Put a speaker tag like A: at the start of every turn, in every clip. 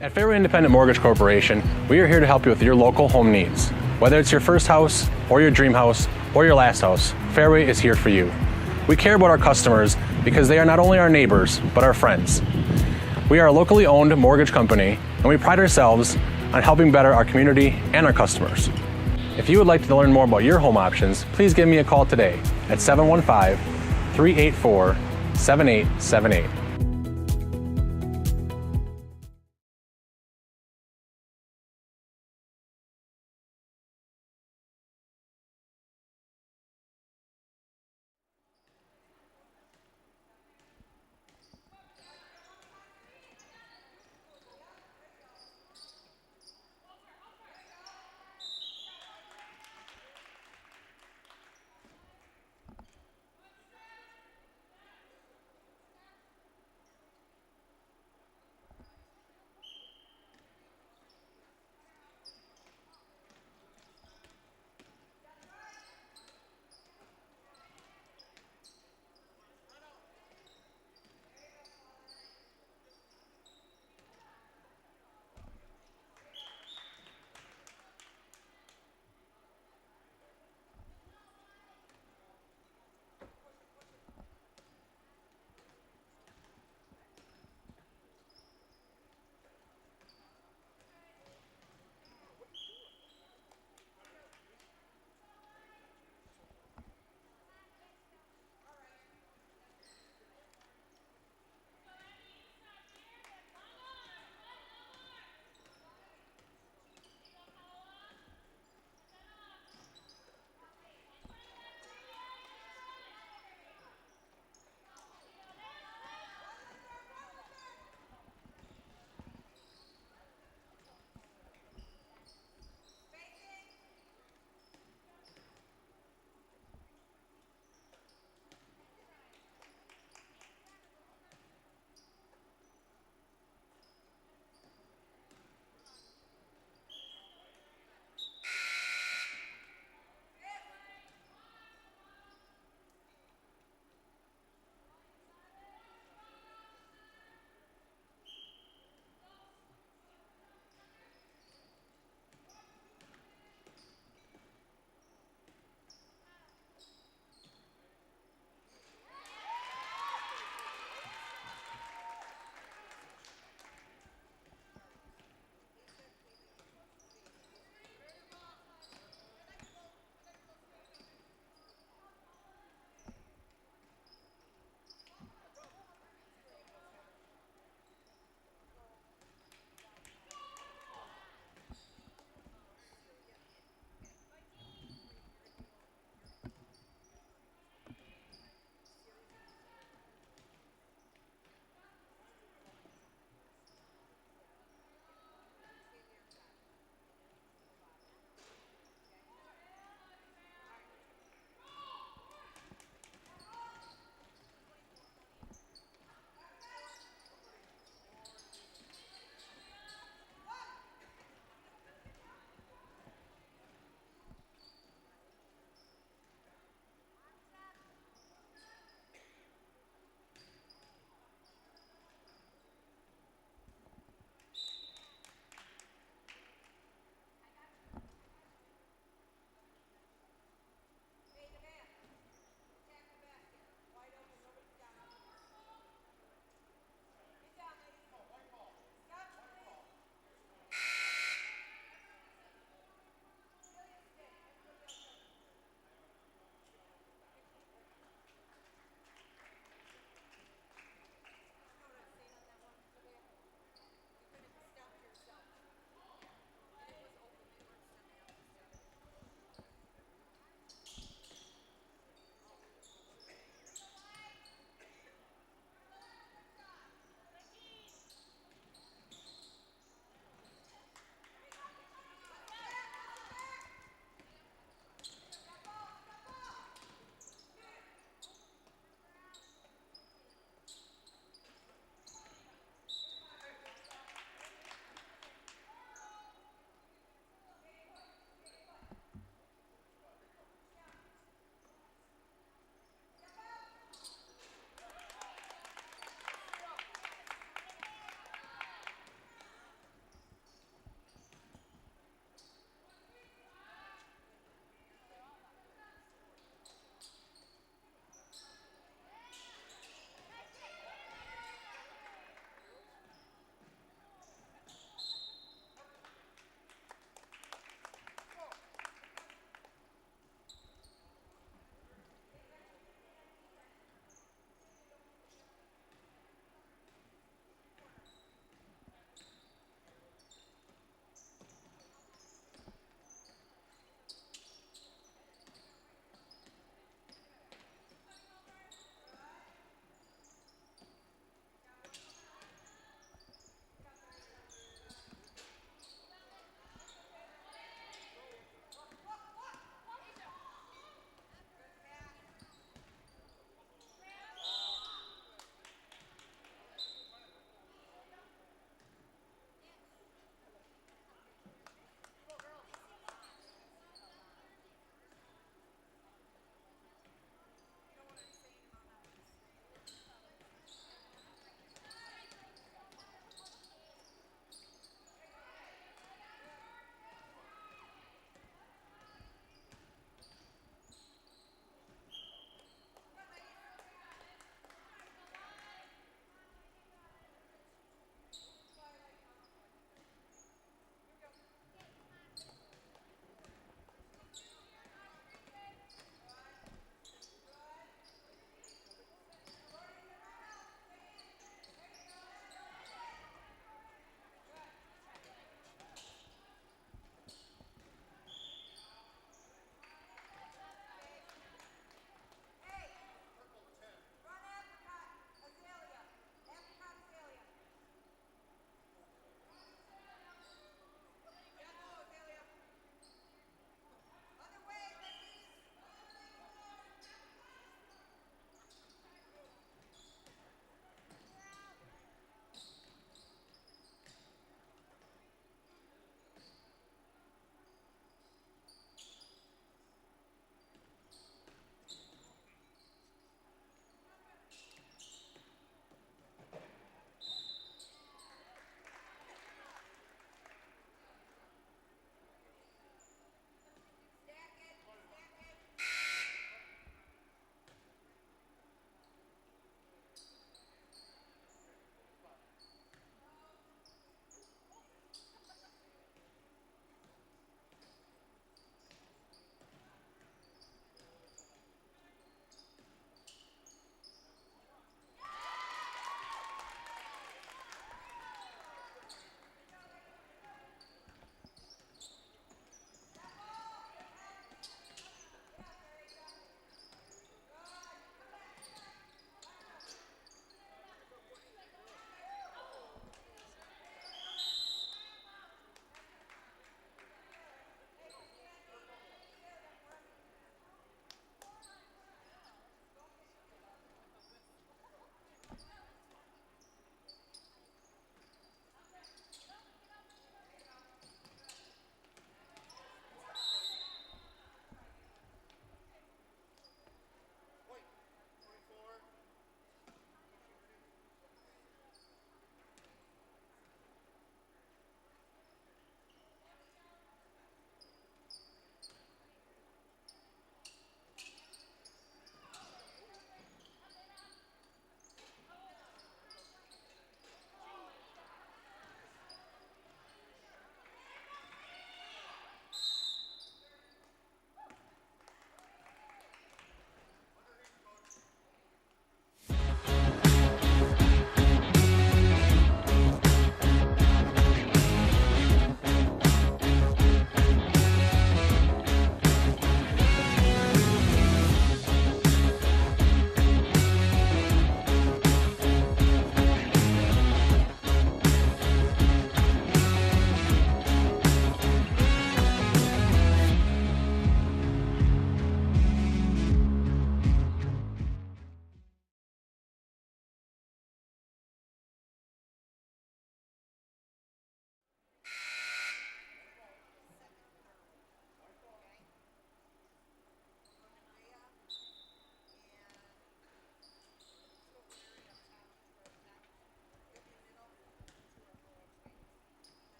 A: At Fairway Independent Mortgage Corporation, we are here to help you with your local home needs. Whether it's your first house, or your dream house, or your last house, Fairway is here for you. We care about our customers because they are not only our neighbors, but our friends. We are a locally owned mortgage company, and we pride ourselves on helping better our community and our customers. If you would like to learn more about your home options, please give me a call today at 715-384-7878.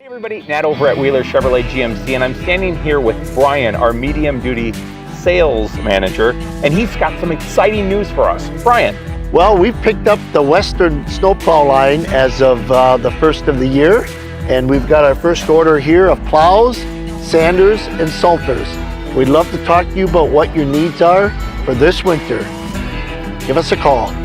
B: Everybody, Nat over at Wheeler Chevrolet GMC, and I'm standing here with Brian, our medium duty sales manager, and he's got some exciting news for us. Brian.
C: Well, we've picked up the Western snowplow line as of the first of the year, and we've got our first order here of plows, sanders, and salters. We'd love to talk to you about what your needs are for this winter. Give us a call.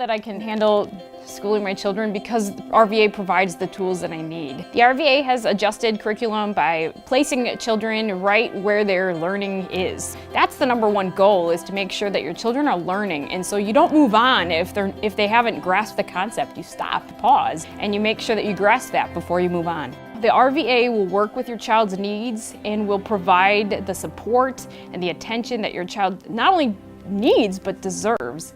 D: that I can handle schooling my children because RVA provides the tools that I need. The RVA has adjusted curriculum by placing children right where their learning is. That's the number one goal, is to make sure that your children are learning, and so you don't move on if they haven't grasped the concept. You stop, pause, and you make sure that you grasp that before you move on. The RVA will work with your child's needs and will provide the support and the attention that your child not only needs but deserves.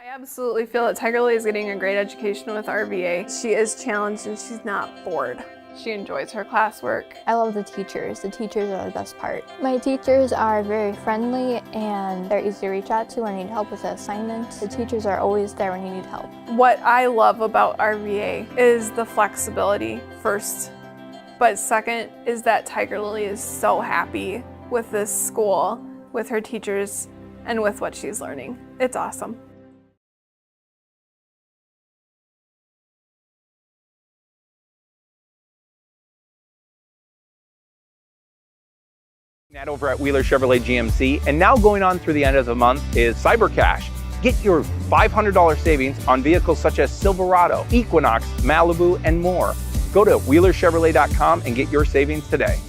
E: I absolutely feel that Tiger Lily is getting a great education with RVA. She is challenged and she's not bored. She enjoys her classwork.
F: I love the teachers. The teachers are the best part. My teachers are very friendly and they're easy to reach out to when you need help with an assignment. The teachers are always there when you need help.
E: What I love about RVA is the flexibility first, but second is that Tiger Lily is so happy with this school, with her teachers, and with what she's learning. It's awesome.
B: That over at Wheeler Chevrolet GMC, and now going on through the end of the month is Cyber Cash. Get your $500 savings on vehicles such as Silverado, Equinox, Malibu, and more. Go to WheelerChevrolet.com and get your savings today.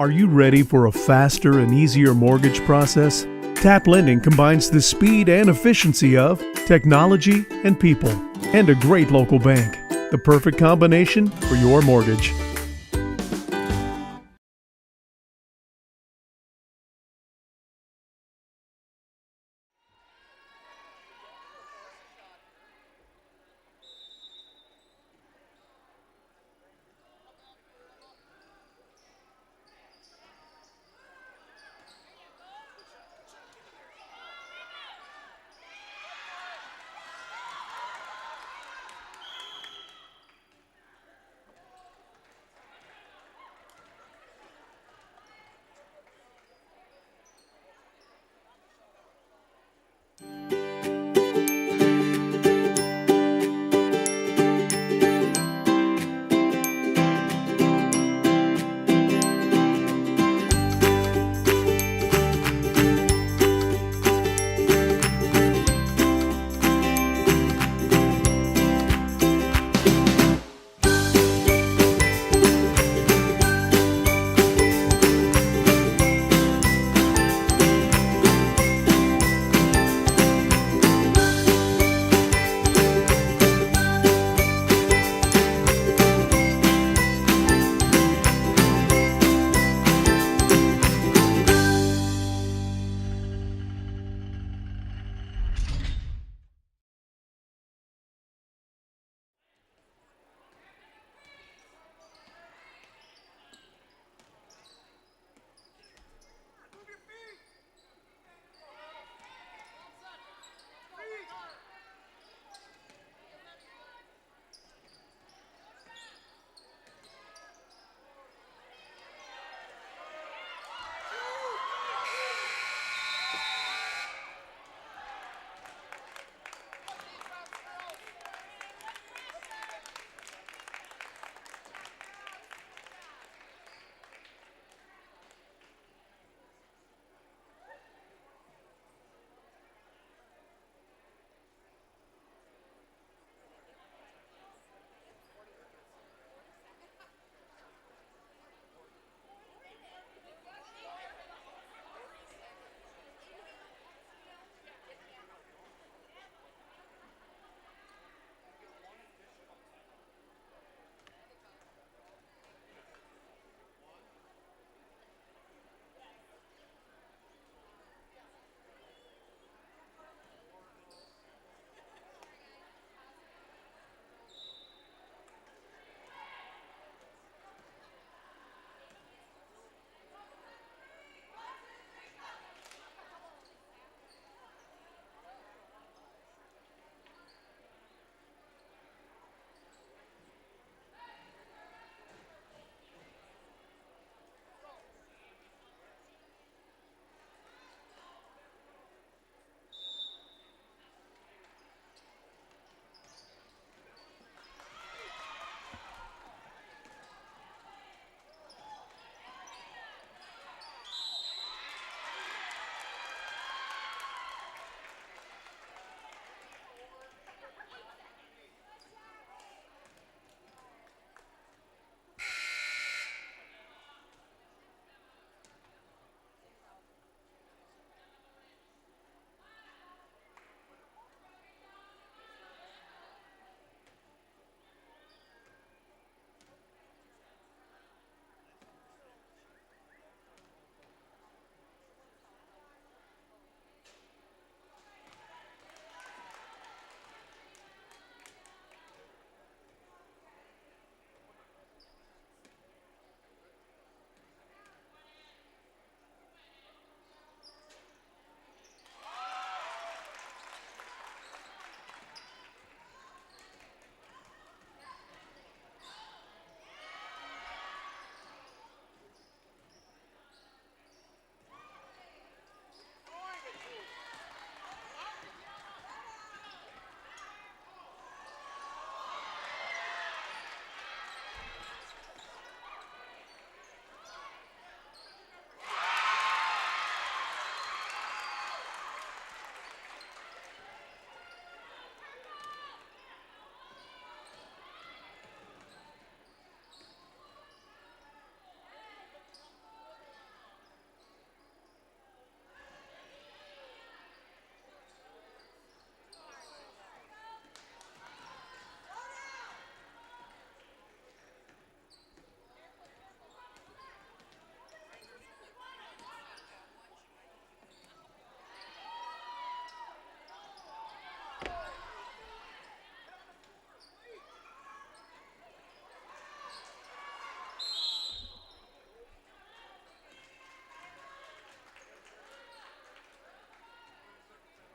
G: Are you ready for a faster and easier mortgage process? Tap Lending combines the speed and efficiency of technology and people, and a great local bank. The perfect combination for your mortgage.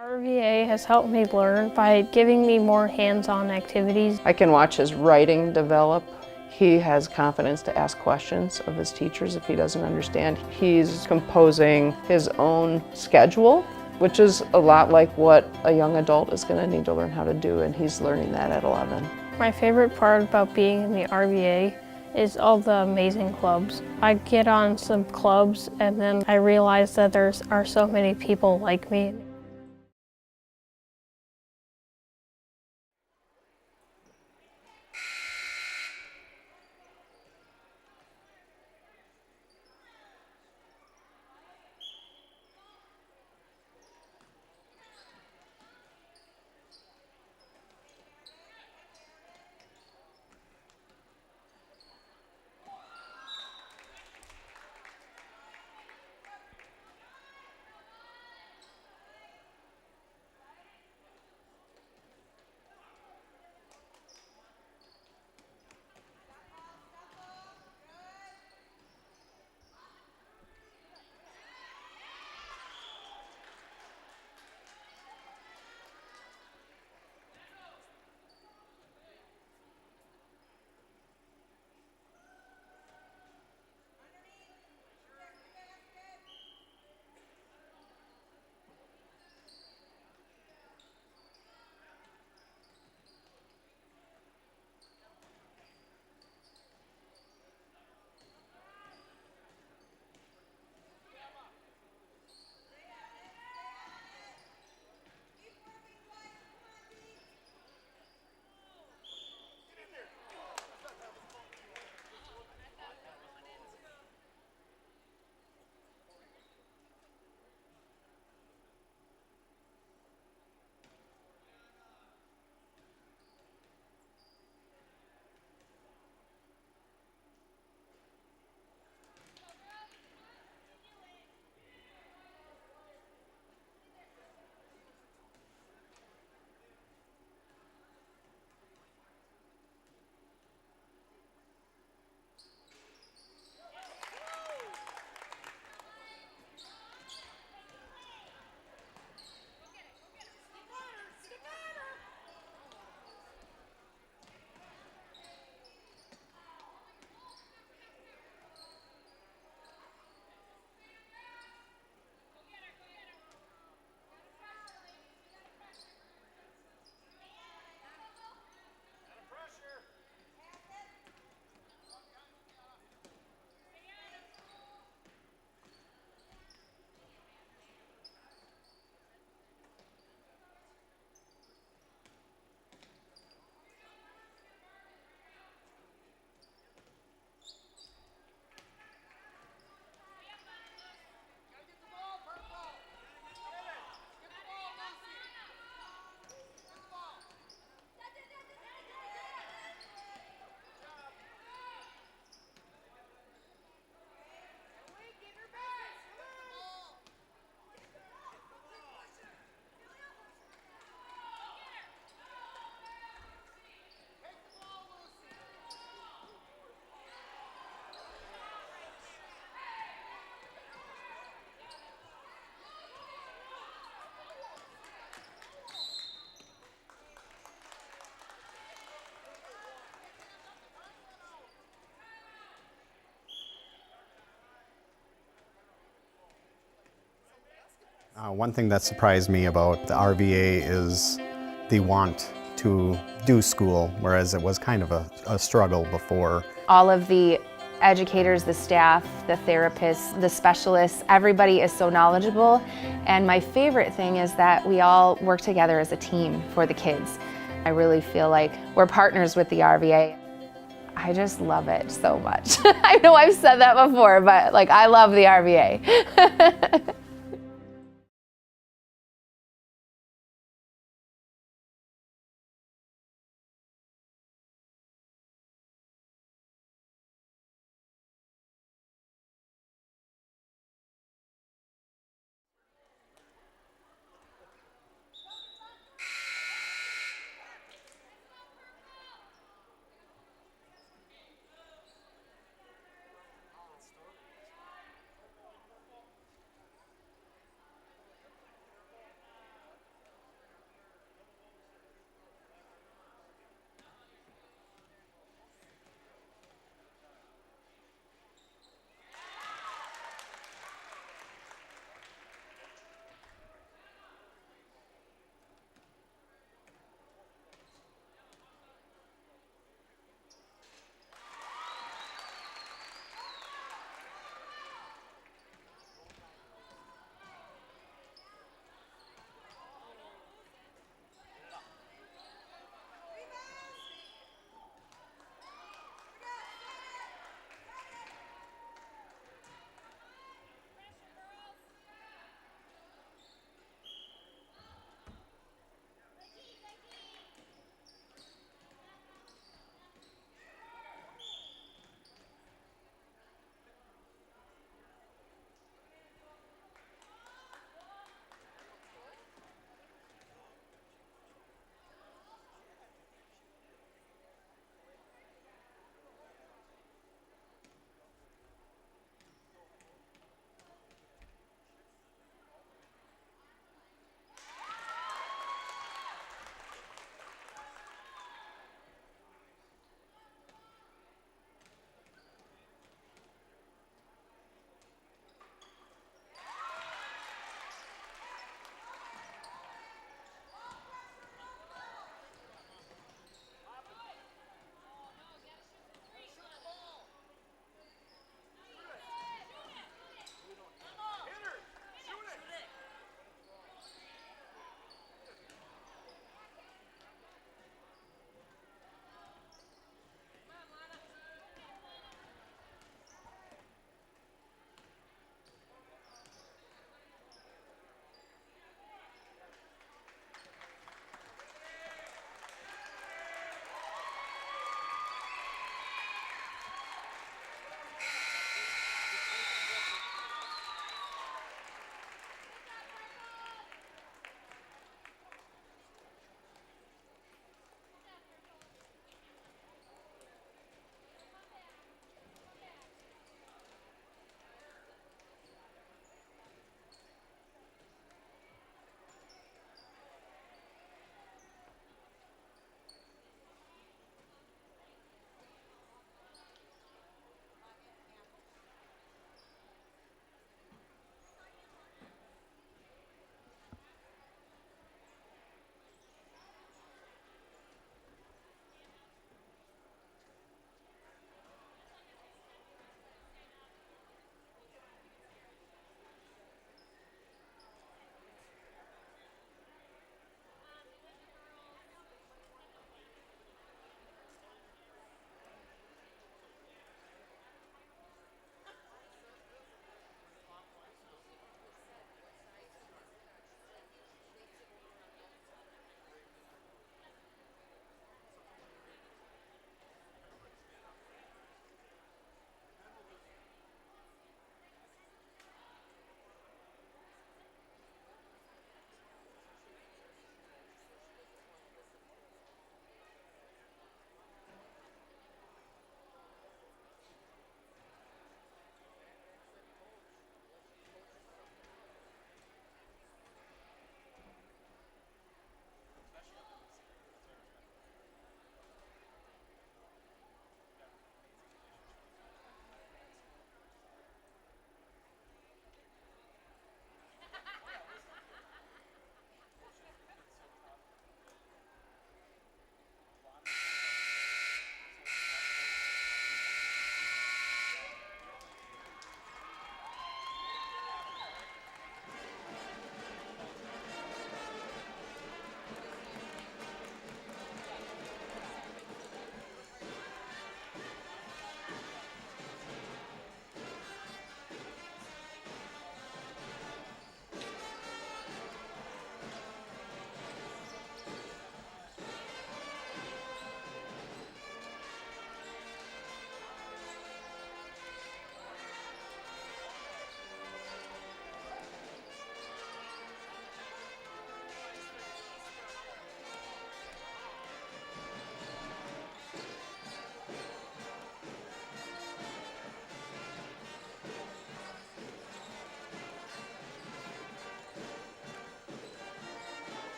H: RVA has helped me learn by giving me more hands-on activities.
I: I can watch his writing develop. He has confidence to ask questions of his teachers if he doesn't understand. He's composing his own schedule, which is a lot like what a young adult is going to need to learn how to do, and he's learning that at 11.
H: My favorite part about being in the RVA is all the amazing clubs. I get on some clubs and then I realize that there are so many people like me.
J: One thing that surprised me about the RVA is the want to do school, whereas it was kind of a struggle before.
K: All of the educators, the staff, the therapists, the specialists, everybody is so knowledgeable. And my favorite thing is that we all work together as a team for the kids. I really feel like we're partners with the RVA. I just love it so much. I know I've said that before, but like I love the RVA.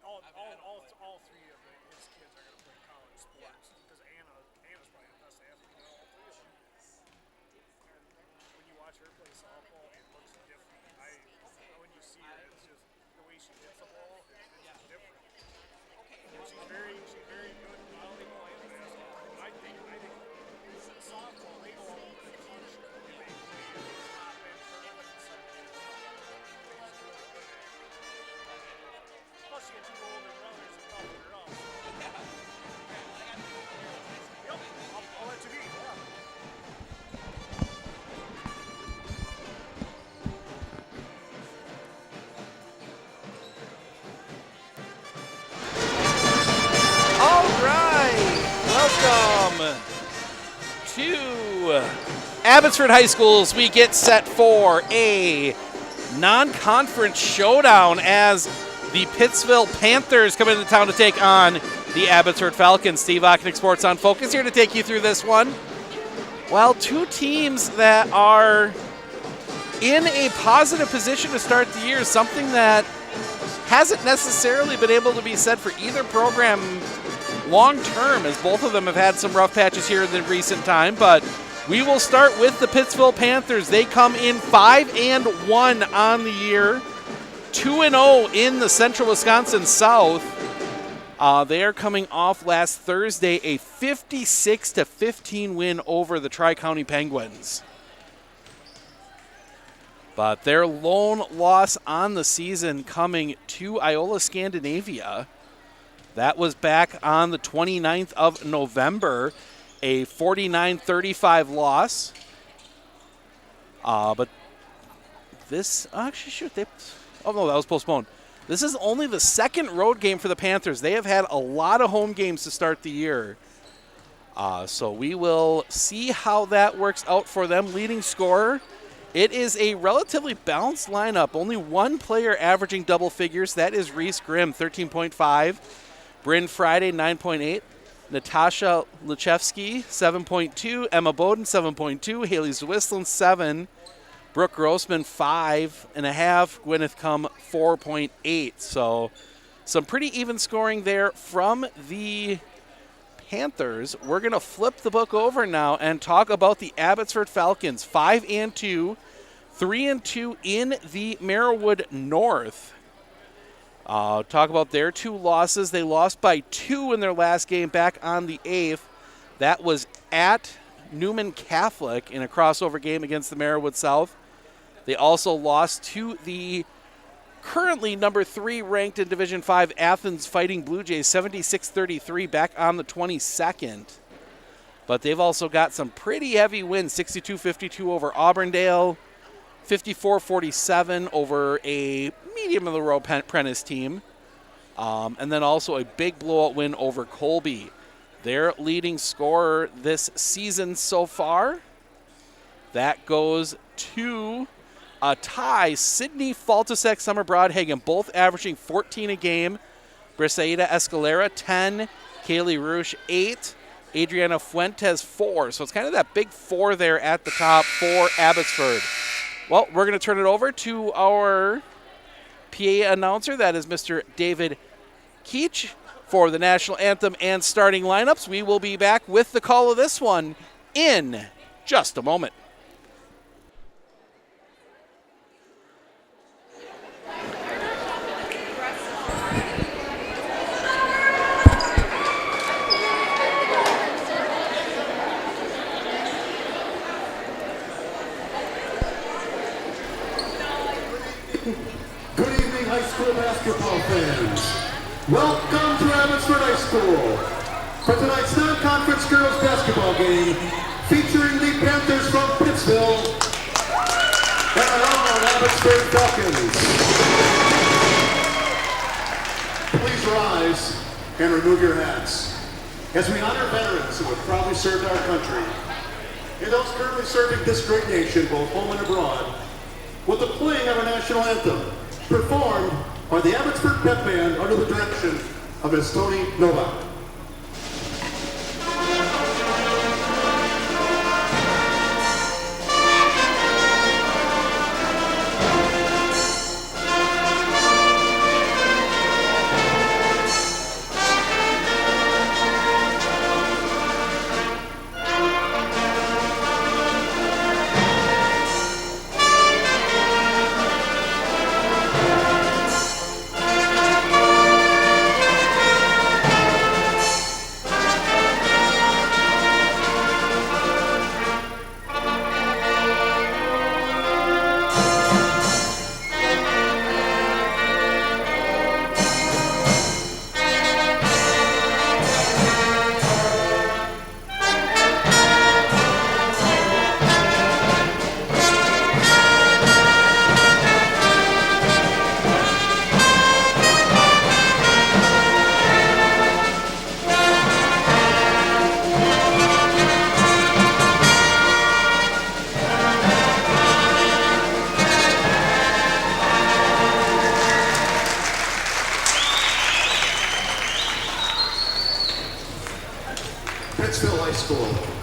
L: all three of his kids are going to play college sports because Anna's probably the best athlete of all three of them. And when you watch her play softball, it looks different. When you see her, it's just the way she hits the ball, it's just different. And she's very good volleyball and basketball. I think softball, they go all over the country and they play in the top end tournaments and plus, she had two older brothers that toughened her up. Yep, I'll let you be. Yeah.
M: All right, welcome to Abbotsford High Schools. We get set for a non-conference showdown as the Pittsville Panthers come into town to take on the Abbotsford Falcons. Steve Ocknick, Sports on Focus, here to take you through this one. Well, two teams that are in a positive position to start the year, something that hasn't necessarily been able to be said for either program long term, as both of them have had some rough patches here in the recent time. But we will start with the Pittsville Panthers. They come in 5-1 on the year, 2-0 in the Central Wisconsin South. They are coming off last Thursday a 56-15 win over the Tri-County Penguins. But their lone loss on the season coming to Iola Scandinavia. That was back on the 29th of November, a 49-35 loss. But this, actually, shoot, oh no, that was postponed. This is only the second road game for the Panthers. They have had a lot of home games to start the year. So we will see how that works out for them. Leading scorer, it is a relatively balanced lineup. Only one player averaging double figures. That is Reese Grimm, 13.5. Bryn Friday, 9.8. Natasha Lechevsky, 7.2. Emma Bowden, 7.2. Haley Zwislin, 7. Brooke Grossman, 5.5. Gwyneth Cum, 4.8. So some pretty even scoring there from the Panthers. We're going to flip the book over now and talk about the Abbotsford Falcons, 5-2, 3-2 in the Merriwood North. Talk about their two losses. They lost by 2 in their last game back on the 8th. That was at Newman Catholic in a crossover game against the Merriwood South. They also lost to the currently number 3 ranked in Division 5 Athens Fighting Blue Jays, 76-33 back on the 22nd. But they've also got some pretty heavy wins, 62-52 over Auburndale, 54-47 over a medium-of-the-road Prentice team, and then also a big blowout win over Colby. Their leading scorer this season so far, that goes to a tie. Sydney Faltasek, Summer Broadhagen, both averaging 14 a game. Briseida Escalera, 10. Kaylee Roosh, 8. Adriana Fuentes, 4. So it's kind of that big 4 there at the top for Abbotsford. Well, we're going to turn it over to our PA announcer. That is Mr. David Keach for the national anthem and starting lineups. We will be back with the call of this one in just a moment.
N: Good evening, high school basketball fans. Welcome to Abbotsford High School for tonight's non-conference girls basketball game featuring the Panthers from Pittsville and our own Abbotsford Falcons. Please rise and remove your hats as we honor veterans who have proudly served our country and those currently serving this great nation, both home and abroad, with the playing of our national anthem, performed by the Abbotsford Pep Band under the direction of Ms. Tony Novak.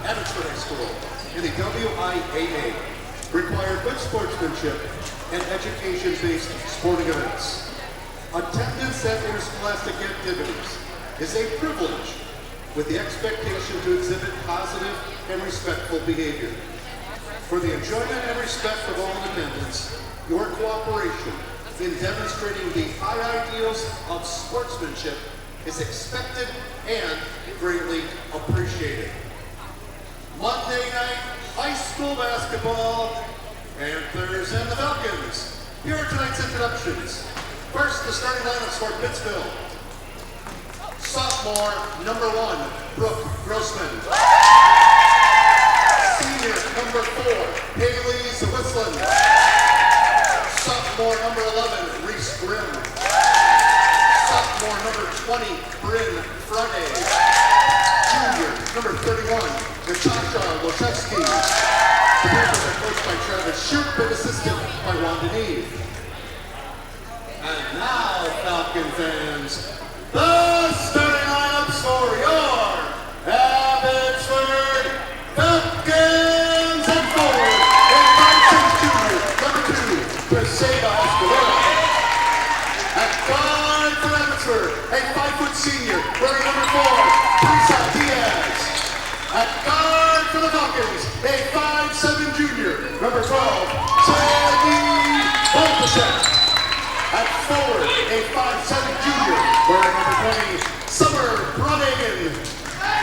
N: Abbotsford High School, and the WIAA require good sportsmanship and education-based sporting events. Attendance at interscholastic activities is a privilege with the expectation to exhibit positive and respectful behavior. For the enjoyment and respect of all in attendance, your cooperation in demonstrating the high ideals of sportsmanship is expected and greatly appreciated. Monday night high school basketball, Panthers and the Falcons. Here are tonight's introductions. First, the starting lineups for Pittsville. Sophomore, number 1, Brooke Grossman. Senior, number 4, Haley Zwisland. Sophomore, number 11, Reese Grimm. Sophomore, number 20, Bryn Friday. Junior, number 31, Natasha Loszewski. The Panthers are coached by Travis Shoup and assisted by Wanda Neve. And now, Falcon fans, the starting lineups for your Abbotsford Falcons. And forward, a 5'6" junior, number 2, Priscilla Escalera. At guard for Abbotsford, a 5' senior, wearing number 4, Teresa Diaz. At guard for the Falcons, a 5'7" junior, number 12, Sadie Baltasek. At forward, a 5'7" junior, wearing number 20, Summer Broadhagen.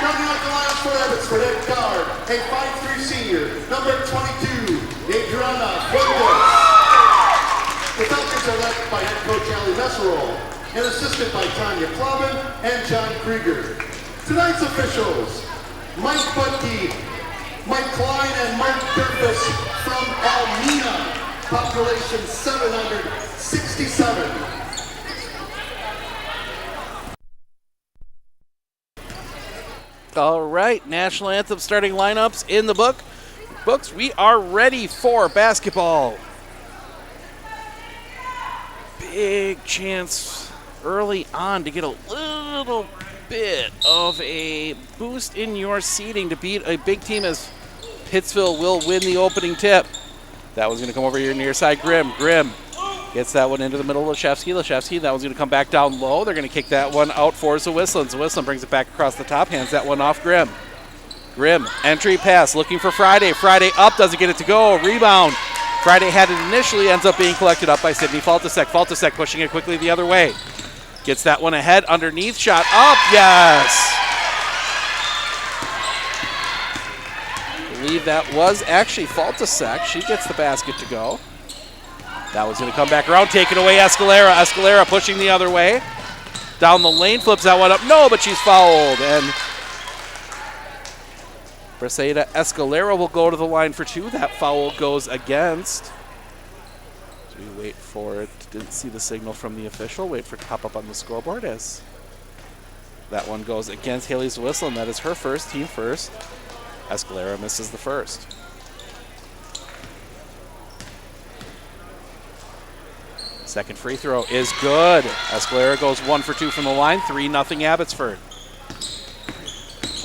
N: Rounding out the lineup for Abbotsford at guard, a 5'3" senior, number 22, Adriana Fuentes. The Falcons are led by head coach Ali Messerol and assisted by Tanya Klobin and John Krieger. Tonight's officials, Mike Butke, Mike Klein, and Mark Durfus from Almena. Population 767.
M: All right, national anthem starting lineups in the books. We are ready for basketball. Big chance early on to get a little bit of a boost in your seeding to beat a big team as Pittsville will win the opening tip. That one's going to come over here near side. Grimm gets that one into the middle of Leszewski. That one's going to come back down low. They're going to kick that one out for Zwisland. Zwisland brings it back across the top, hands that one off Grimm. Entry pass, looking for Friday. Friday up, doesn't get it to go. Rebound. Friday had it initially, ends up being collected up by Sydney Faltasek. Faltasek pushing it quickly the other way. Gets that one ahead, underneath, shot up, yes! I believe that was actually Faltasek. She gets the basket to go. That one's going to come back around, taken away Escalera. Escalera pushing the other way. Down the lane, flips that one up. No, but she's fouled. And Briseida Escalera will go to the line for 2. That foul goes against. So we wait for it. Didn't see the signal from the official. Wait for it to pop up on the scoreboard as that one goes against Haley Zwisland. That is her first, team first. Escalera misses the first. Second free throw is good. Escalera goes 1 for 2 from the line. 3-0 Abbotsford.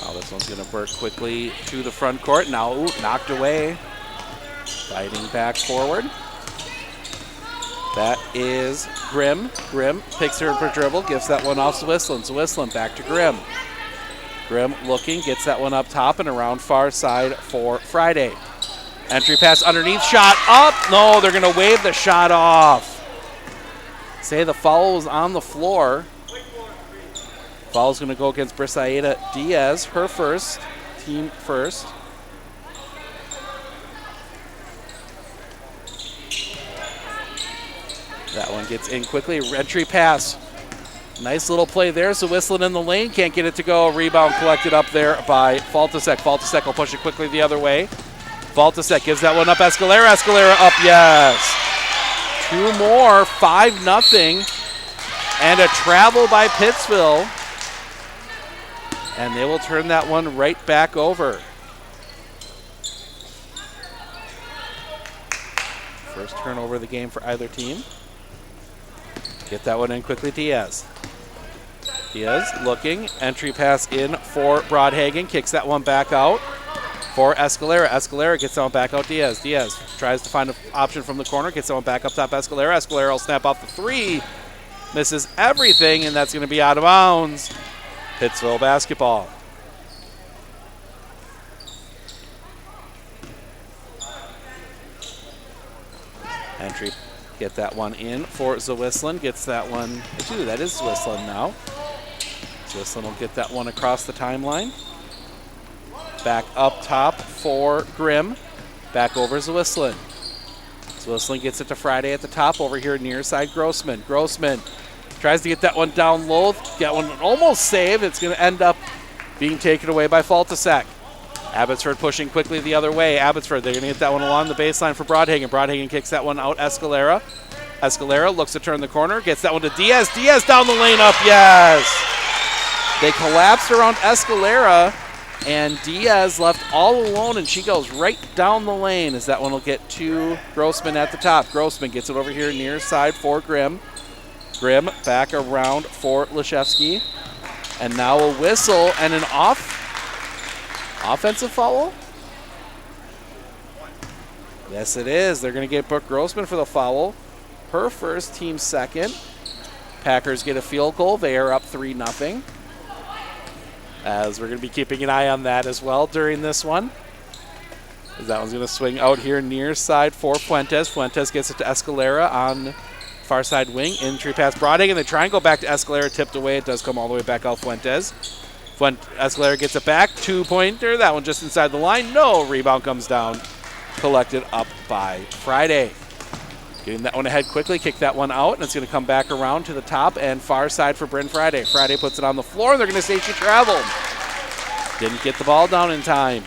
M: Now this one's going to work quickly to the front court. Now knocked away. Fighting back forward. That is Grimm. Grimm picks her for dribble, gives that one off Zwisland. Zwisland back to Grimm. Grimm looking, gets that one up top and around far side for Friday. Entry pass underneath, shot up. No, they're going to wave the shot off. Say the foul was on the floor. Foul's going to go against Briseida Diaz, her first, team first. That one gets in quickly. Entry pass. Nice little play there. So Zwisland in the lane. Can't get it to go. Rebound collected up there by Faltasek. Faltasek will push it quickly the other way. Faltasek gives that one up. Escalera. Escalera up. Yes. 2 more. 5-0. And a travel by Pittsville. And they will turn that one right back over. First turnover of the game for either team. Get that one in quickly, Diaz. Diaz looking, entry pass in for Broadhagen, kicks that one back out. for Escalera. Escalera gets someone back out Diaz. Diaz tries to find an option from the corner, gets someone back up top Escalera. Escalera will snap off the three. Misses everything, and that's going to be out of bounds. Pittsville basketball. Entry, get that one in for Zwislen. Gets that one. Ooh, that is Zwislen now. Zwislen will get that one across the timeline. Back up top for Grimm. Back over Zwislen. Zwislen gets it to Friday at the top over here near side Grossman. Grossman tries to get that one down low. Get one almost saved. It's going to end up being taken away by Faltasek. Abbotsford pushing quickly the other way. Abbotsford, they're going to get that one along the baseline for Broadhagen. Broadhagen kicks that one out. Escalera. Escalera looks to turn the corner. Gets that one to Diaz. Diaz down the lane up. Yes! They collapsed around Escalera. And Diaz left all alone, and she goes right down the lane as that one will get to Grossman at the top. Grossman gets it over here near side for Grimm. Grimm back around for Leszewski. And now a whistle and an offensive foul? Yes, it is. They're going to get Brooke Grossman for the foul. Her first, team second. Packers get a field goal. They are up 3-0. As we're going to be keeping an eye on that as well during this one. As that one's going to swing out here near side for Fuentes. Fuentes gets it to Escalera on far side wing. Entry pass Broadhagen. They try and go back to Escalera. Tipped away. It does come all the way back out Fuentes. Escalera gets it back. 2-pointer. That one just inside the line. No. Rebound comes down. Collected up by Friday. Getting that one ahead quickly. Kick that one out. And it's going to come back around to the top and far side for Bryn Friday. Friday puts it on the floor. And they're going to say she traveled. Didn't get the ball down in time.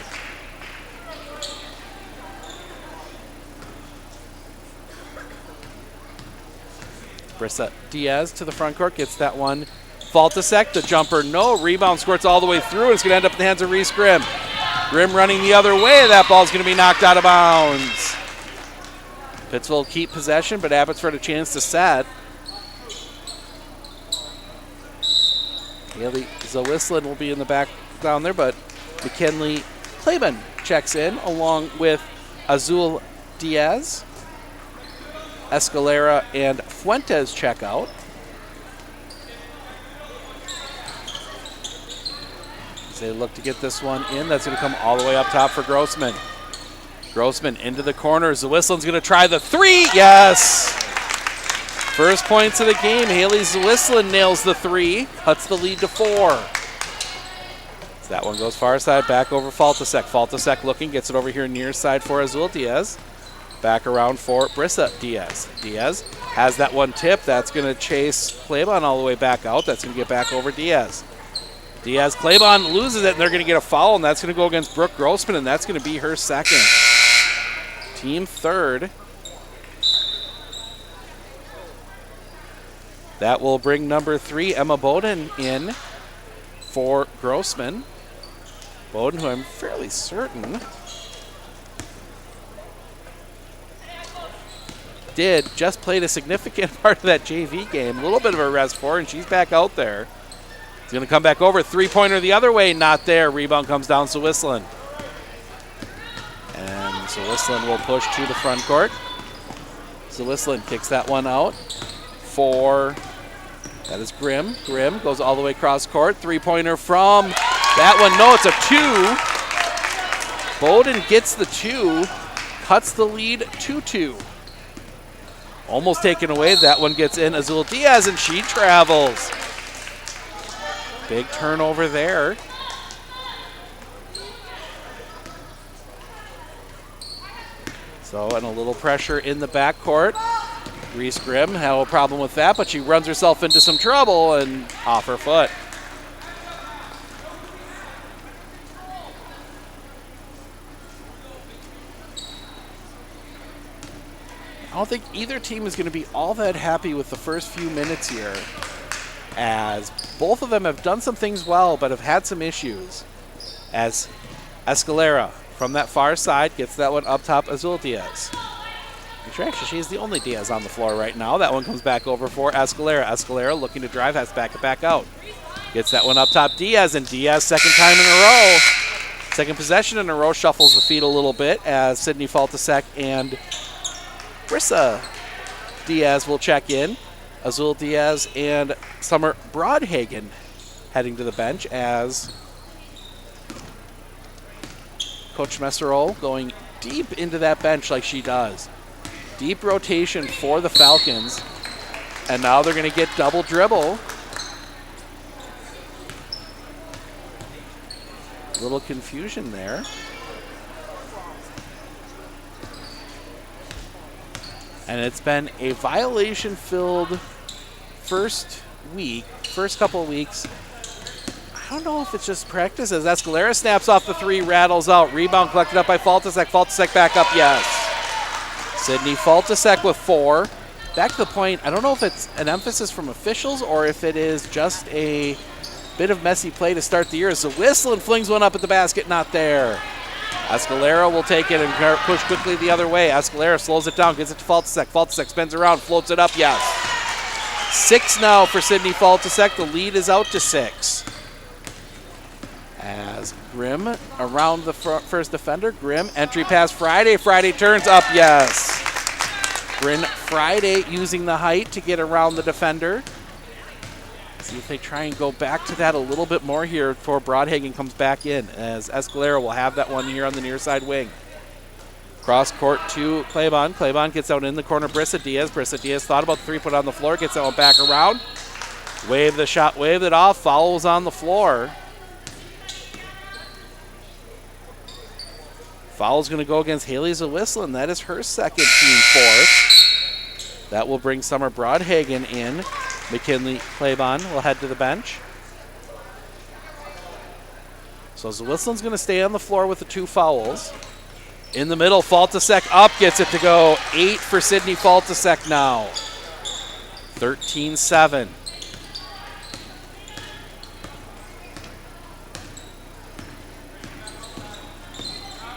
M: Brissa Diaz to the front court. Gets that one. Faltasek, the jumper, no. Rebound squirts all the way through, and it's going to end up in the hands of Reese Grimm. Grimm running the other way. That ball's going to be knocked out of bounds. Pittsville keep possession, but Abbotsford a chance to set. Haley Zwislen will be in the back down there, but McKinley Claiborne checks in along with Azul Diaz. Escalera and Fuentes check out. As they look to get this one in, that's going to come all the way up top for Grossman. Grossman into the corner. Zwislen's going to try the three. Yes! First points of the game. Haley Zwislen nails the three. Cuts the lead to 4. So that one goes far side, back over Faltasek. Faltasek looking, gets it over here near side for Azul Diaz. Back around for Brissa Diaz. Diaz has that one tip. That's going to chase Claiborne all the way back out. That's going to get back over Diaz. Diaz, Claiborne loses it, and they're going to get a foul, and that's going to go against Brooke Grossman, and that's going to be her second. Team third. That will bring number 3, Emma Bowden, in for Grossman. Bowden, who I'm fairly certain just played a significant part of that JV game. A little bit of a rest for her, and she's back out there. He's going to come back over. Three-pointer the other way, not there. Rebound comes down to Zwislen. And Zwislen will push to the front court. Zwislen kicks that one out for, that is Grimm. Grimm goes all the way across court. Three-pointer from that one. No, it's a 2. Bowden gets the 2, cuts the lead 2-2. Almost taken away. That one gets in. Azul Diaz, and she travels. Big turnover there. So, and a little pressure in the backcourt. Reese Grimm had a problem with that, but she runs herself into some trouble and off her foot. I don't think either team is going to be all that happy with the first few minutes here, as both of them have done some things well but have had some issues. As Escalera from that far side gets that one up top, Azul Diaz. Actually, she's the only Diaz on the floor right now. That one comes back over for Escalera. Escalera looking to drive, has to back it back out. Gets that one up top, Diaz, and Diaz second time in a row. Second possession in a row, shuffles the feet a little bit as Sydney Faltasek and Brissa Diaz will check in. Azul Diaz and Summer Broadhagen heading to the bench as Coach Messerol going deep into that bench like she does. Deep rotation for the Falcons. And now they're going to get double dribble. A little confusion there. And it's been a violation-filled first couple of weeks. I don't know if it's just practice as Escalera snaps off the three, rattles out. Rebound collected up by Faltasek. Faltasek back up, yes. Sydney Faltasek with 4. Back to the point, I don't know if it's an emphasis from officials or if it is just a bit of messy play to start the year. So Whistling flings one up at the basket, not there. Escalera will take it and push quickly the other way. Escalera slows it down, gives it to Faltasek. Faltasek spins around, floats it up, yes. 6 now for Sydney Faltasek. The lead is out to 6. As Grimm around the first defender. Grimm, entry pass Friday. Friday turns up, yes. Bryn Friday using the height to get around the defender. See if they try and go back to that a little bit more here before Broadhagen comes back in, as Escalera will have that one here on the near side wing. Cross court to Claybon. Claybon gets out in the corner. Brissa Diaz. Brissa Diaz thought about the 3, put on the floor, gets that one back around. Wave the shot, waved it off. Fouls on the floor. Foul's going to go against Haley Zawislin. That is her second, team 4th. That will bring Summer Broadhagen in. McKinley Claybon will head to the bench. So Zawislin's going to stay on the floor with the 2 fouls. In the middle, Faltasek up, gets it to go. 8 for Sydney Faltasek now. 13-7.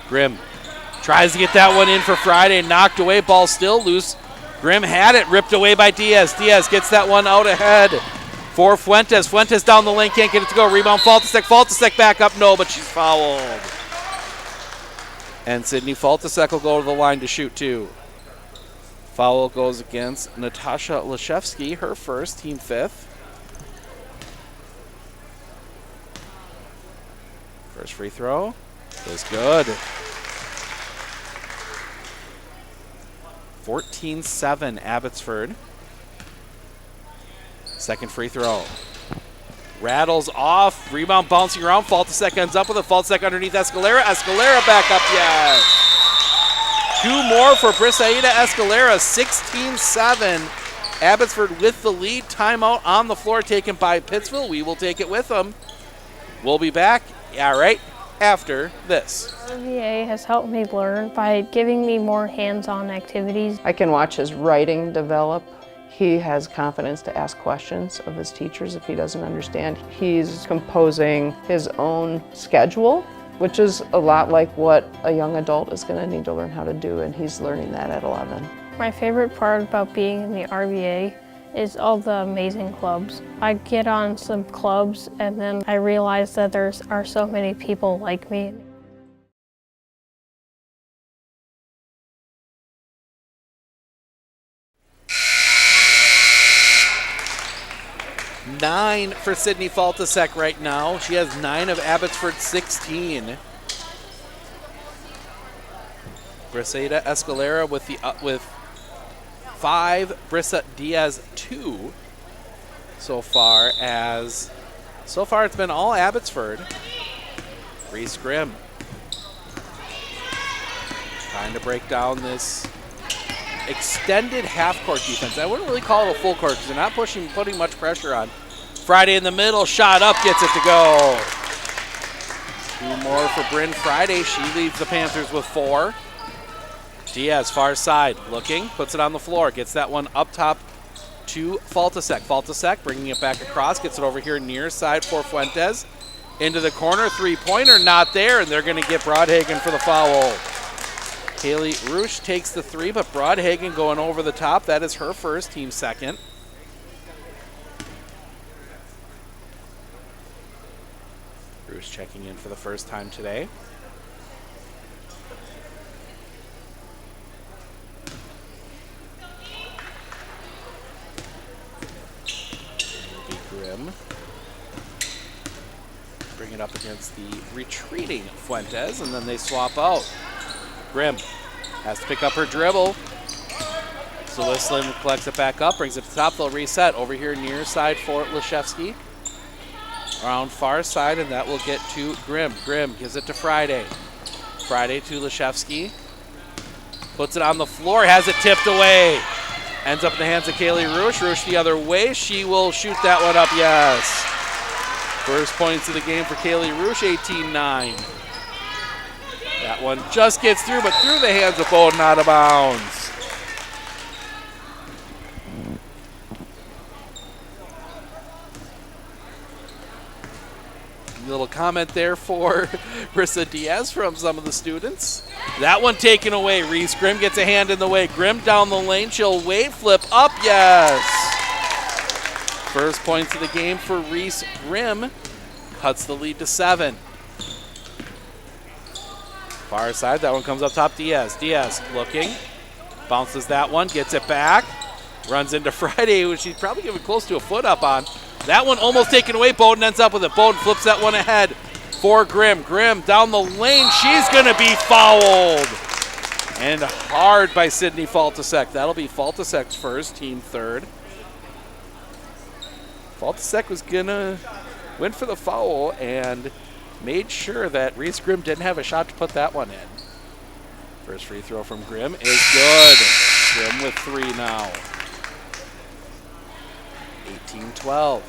M: Grimm tries to get that one in for Friday. Knocked away, ball still loose. Grimm had it, ripped away by Diaz. Diaz gets that one out ahead for Fuentes. Fuentes down the lane, can't get it to go. Rebound, Faltasek. Faltasek back up, no, but she's fouled. And Sydney Faltasek will go to the line to shoot 2. Foul goes against Natasha Lashevsky, her first, team 5th. First free throw is good. 14-7 Abbotsford. Second free throw. Rattles off. Rebound bouncing around. Faltasek ends up with a Faltasek underneath Escalera. Escalera back up, yes. 2 more for Brisaida Escalera. 16-7. Abbotsford with the lead. Timeout on the floor taken by Pittsville. We will take it with them. We'll be back, after this.
H: RVA has helped me learn by giving me more hands-on activities.
I: I can watch his writing develop. He has confidence to ask questions of his teachers if he doesn't understand. He's composing his own schedule, which is a lot like what a young adult is going to need to learn how to do, and he's learning that at 11.
H: My favorite part about being in the RVA is all the amazing clubs. I get on some clubs and then I realize that there are so many people like me.
M: Nine for Sydney Faltasek right now. She has 9 of Abbotsford's 16. Brisaida Escalera with with 5. Brissa Diaz 2. So far it's been all Abbotsford. Reese Grimm trying to break down this extended half-court defense. I wouldn't really call it a full court because they're not putting much pressure on. Friday in the middle, shot up, gets it to go. 2 more for Bryn Friday. She leads the Panthers with 4. Diaz, far side, looking, puts it on the floor, gets that one up top to Faltasek. Faltasek bringing it back across, gets it over here near side for Fuentes. Into the corner, 3-pointer, not there, and they're going to get Broadhagen for the foul. Haley Roosh takes the 3, but Broadhagen going over the top. That is her first, team 2nd. Roosh checking in for the first time today. It'll be Grimm. Bring it up against the retreating Fuentes, and then they swap out. Grimm has to pick up her dribble. So Lislin collects it back up, brings it to the top. They'll reset over here near side for Leshevsky. Around far side, and that will get to Grimm. Grimm gives it to Friday. Friday to Leshevsky. Puts it on the floor, has it tipped away. Ends up in the hands of Kaylee Roosh. Roosh the other way. She will shoot that one up, yes. First points of the game for Kaylee Roosh, 18-9. That one just gets through, but through the hands of Bowden, out of bounds. Little comment there for Brissa Diaz from some of the students. That one taken away. Reese Grimm gets a hand in the way. Grimm down the lane. She'll wave, flip up, yes. First points of the game for Reese Grimm. Cuts the lead to 7. Far side, that one comes up top. Diaz. Diaz looking. Bounces that one, gets it back. Runs into Friday, which she's probably giving close to a foot up on. That one almost taken away. Bowden ends up with it. Bowden flips that one ahead for Grimm. Grimm down the lane. She's going to be fouled. And hard by Sydney Faltasek. That'll be Faltasek's first, team third. Faltasek was going to win for the foul and made sure that Reese Grimm didn't have a shot to put that one in. First free throw from Grimm is good. Grimm with 3 now. 18-12.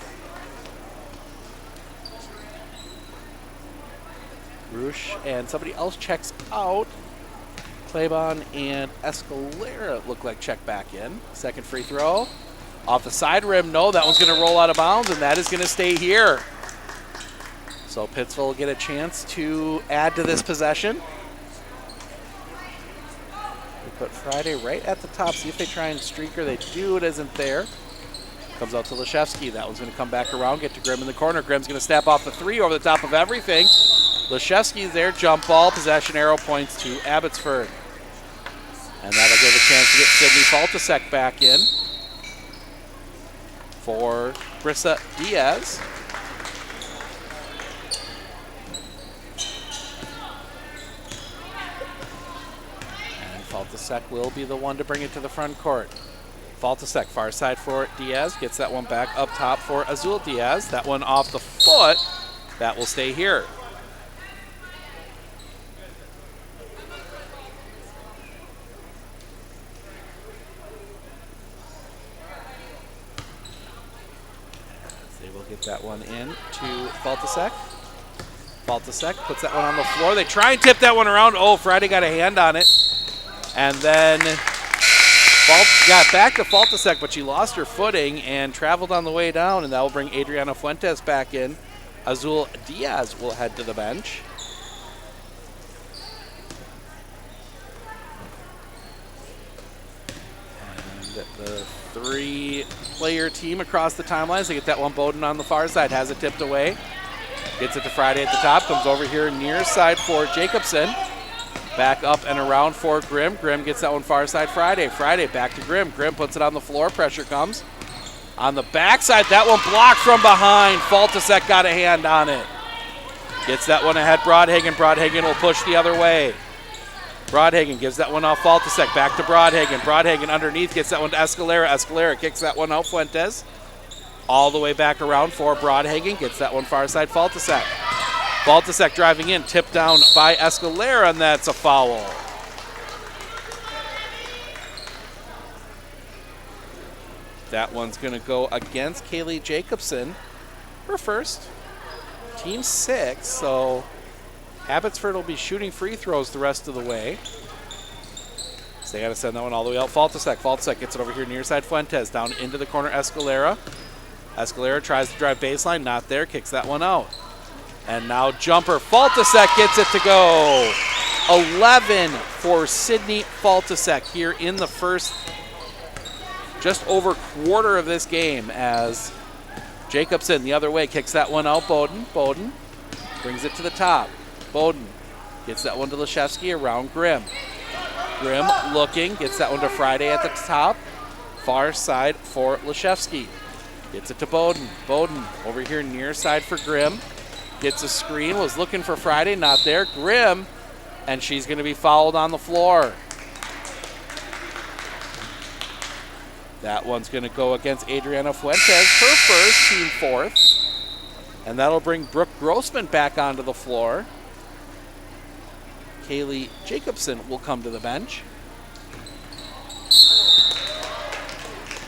M: Roosh and somebody else checks out. Claybon and Escalera look like check back in. Second free throw. Off the side rim, no, that one's going to roll out of bounds, and that is going to stay here. So Pittsville will get a chance to add to this possession. We put Friday right at the top, see if they try and streak her. They do, it isn't there. Comes out to Leshevsky. That one's going to come back around, get to Grimm in the corner. Grimm's going to step off the 3 over the top of everything. Leshevsky's there, jump ball, possession arrow points to Abbotsford. And that'll give a chance to get Sydney Faltasek back in for Brissa Diaz. And Faltasek will be the one to bring it to the front court. Faltasek, far side for Diaz, gets that one back up top for Azul Diaz. That one off the foot, that will stay here. They will get that one in to Faltasek. Faltasek puts that one on the floor. They try and tip that one around. Oh, Friday got a hand on it. And then got back to Faltasek, but she lost her footing and traveled on the way down, and that will bring Adriana Fuentes back in. Azul Diaz will head to the bench. And the 3-player team across the timelines. They get that one. Bowden on the far side, has it tipped away. Gets it to Friday at the top, comes over here near side for Jacobson. Back up and around for Grimm. Grimm gets that one far side. Friday. Friday back to Grimm. Grimm puts it on the floor. Pressure comes. On the backside, that one blocked from behind. Faltasek got a hand on it. Gets that one ahead. Broadhagen. Broadhagen will push the other way. Broadhagen gives that one off Faltasek. Back to Broadhagen. Broadhagen underneath gets that one to Escalera. Escalera kicks that one out. Fuentes. All the way back around for Broadhagen. Gets that one far side. Faltasek. Faltasek driving in, tipped down by Escalera, and that's a foul. That one's going to go against Kaylee Jacobson, her first. Team 6, so Abbotsford will be shooting free throws the rest of the way. So they got to send that one all the way out. Faltasek. Faltasek gets it over here near side Fuentes, down into the corner Escalera. Escalera tries to drive baseline, not there, kicks that one out. And now jumper. Faltasek gets it to go. 11 for Sydney Faltasek here in the first just over quarter of this game as Jacobson the other way kicks that one out. Bowden. Bowden brings it to the top. Bowden gets that one to Leshevsky around Grimm. Grimm looking, gets that one to Friday at the top. Far side for Leshevsky. Gets it to Bowden. Bowden over here near side for Grimm. Gets a screen, was looking for Friday, not there. Grimm, and she's going to be fouled on the floor. That one's going to go against Adriana Fuentes, her first, team fourth. And that'll bring Brooke Grossman back onto the floor. Kaylee Jacobson will come to the bench.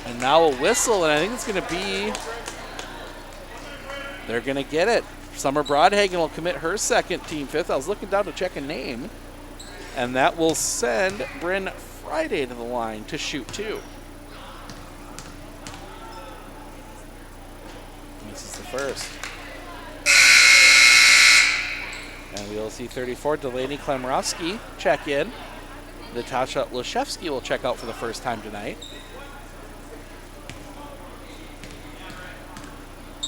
M: And now a whistle, and I think it's going to be, they're going to get it. Summer Broadhagen will commit her second, team fifth. I was looking down to check a name. And that will send Bryn Friday to the line to shoot two. This is the first. And we'll see 34, Delaney Klemrowski check in. Natasha Leshevsky will check out for the first time tonight.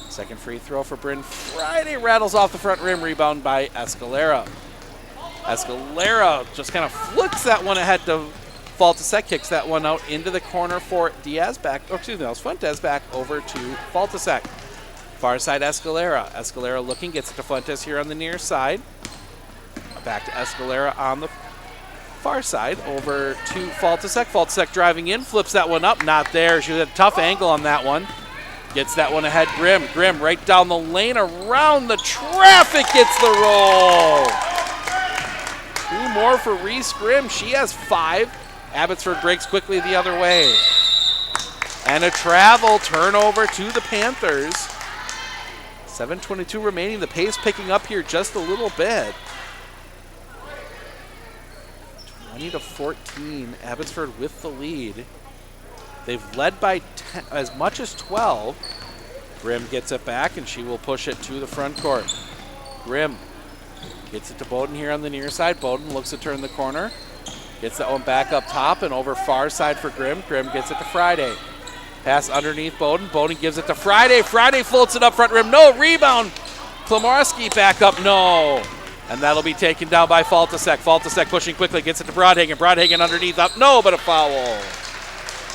M: Second free throw for Bryn Friday, rattles off the front rim, rebound by Escalera. Escalera just kind of flicks that one ahead to Faltasek, kicks that one out into the corner for Diaz back, or excuse me, that was Fuentes back over to Faltasek. Far side Escalera. Escalera looking, gets it to Fuentes here on the near side. Back to Escalera on the far side, over to Faltasek. Faltasek driving in, flips that one up, not there. She had a tough angle on that one. Gets that one ahead, Grimm. Grimm right down the lane, around the traffic, gets the roll. Two more for Reese Grimm. She has 5. Abbotsford breaks quickly the other way. And a travel turnover to the Panthers. 7:22 remaining. The pace picking up here just a little bit. 20-14. Abbotsford with the lead. They've led by 10, as much as 12. Grimm gets it back, and she will push it to the front court. Grimm gets it to Bowden here on the near side. Bowden looks to turn the corner. Gets that one back up top and over far side for Grimm. Grimm gets it to Friday. Pass underneath Bowden. Bowden gives it to Friday. Friday floats it up front rim. No, rebound. Klemrowski back up. No. And that'll be taken down by Faltasek. Faltasek pushing quickly. Gets it to Broadhagen. Broadhagen underneath up. No, but a foul.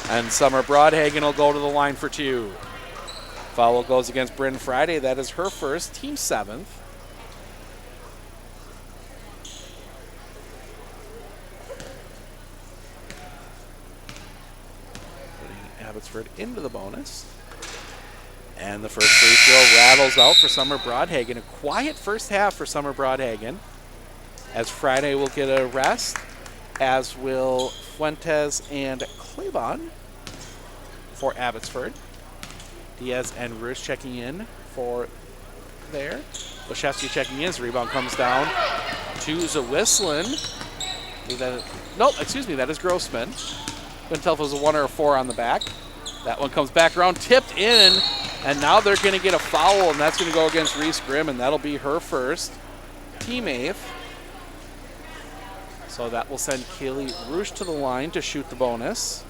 M: And Summer Broadhagen will go to the line for 2. Foul goes against Bryn Friday. That is her first, team 7th. Putting Abbotsford into the bonus. And the first free throw rattles out for Summer Broadhagen. A quiet first half for Summer Broadhagen, as Friday will get a rest, as will Fuentes and Clavon for Abbotsford. Diaz and Rush checking in for there. Leshevsky checking in. His rebound comes down to Zawislin. That is Grossman. Couldn't tell if it was a 1 or a 4 on the back. That one comes back around, tipped in, and now they're going to get a foul, and that's going to go against Reese Grimm, and that'll be her first, team 8th. So that will send Kaylee Rush to the line to shoot the bonus.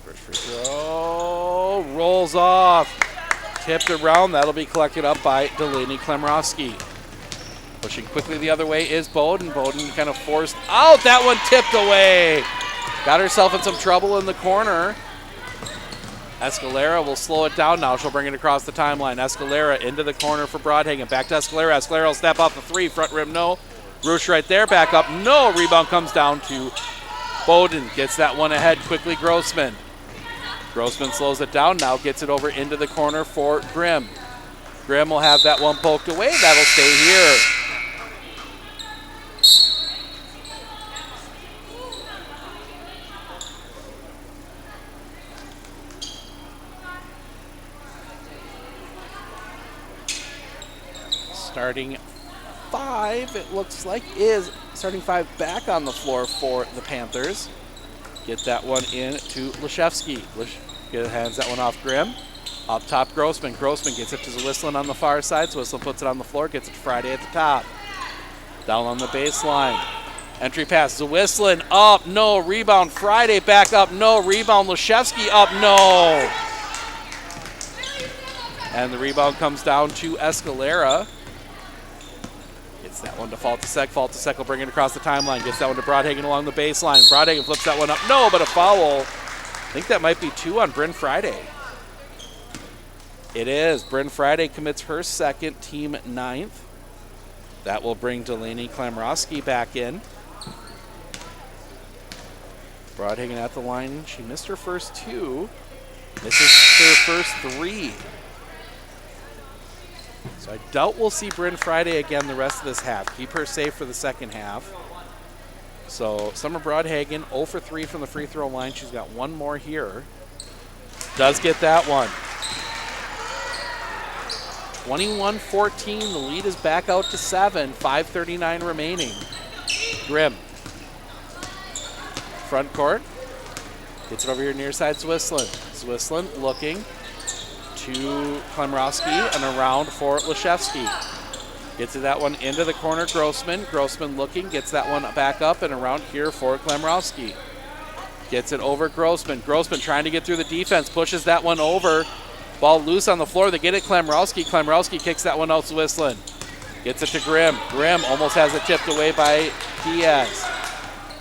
M: First free throw rolls off, tipped around. That'll be collected up by Delaney Klemrowski. Pushing quickly the other way is Bowden. Bowden kind of forced out. That one tipped away. Got herself in some trouble in the corner. Escalera will slow it down now. She'll bring it across the timeline. Escalera into the corner for Broadhagen. Back to Escalera. Escalera will step off the 3. Front rim, no. Rush right there. Back up, no. Rebound comes down to Bowden. Gets that one ahead quickly, Grossman. Grossman slows it down now. Gets it over into the corner for Grimm. Grimm will have that one poked away. That'll stay here. Starting 5, it looks like, is starting 5 back on the floor for the Panthers. Get that one in to Leshevsky. Hands that one off Grimm. Up top, Grossman. Grossman gets it to Zwisslin on the far side. Zwisslin puts it on the floor, gets it to Friday at the top. Down on the baseline. Entry pass, Zwisslin up, no. Rebound, Friday back up, no. Rebound, Leshevsky up, no. And the rebound comes down to Escalera. Gets that one to Faltasek. Faltasek will bring it across the timeline. Gets that one to Broadhagen along the baseline. Broadhagen flips that one up, no, but a foul. I think that might be 2 on Bryn Friday. It is. Bryn Friday commits her second, team 9th. That will bring Delaney Klamrowski back in. Broadhagen at the line. She missed her first 2. Misses her first 3. So I doubt we'll see Bryn Friday again the rest of this half. Keep her safe for the second half. So Summer Broadhagen 0 for 3 from the free throw line. She's got one more here. Does get that one. 21-14, the lead is back out to 7, 5:39 remaining. Grimm. Front court. Gets it over here near side Zwisslin. Zwisslin looking to Klemrowski and around for Leshevsky. Gets that one into the corner, Grossman. Grossman looking, gets that one back up and around here for Klemrowski. Gets it over Grossman. Grossman trying to get through the defense, pushes that one over. Ball loose on the floor. They get it Klemrowski. Klemrowski kicks that one out to Zwisslin. Gets it to Grimm. Grimm almost has it tipped away by Diaz.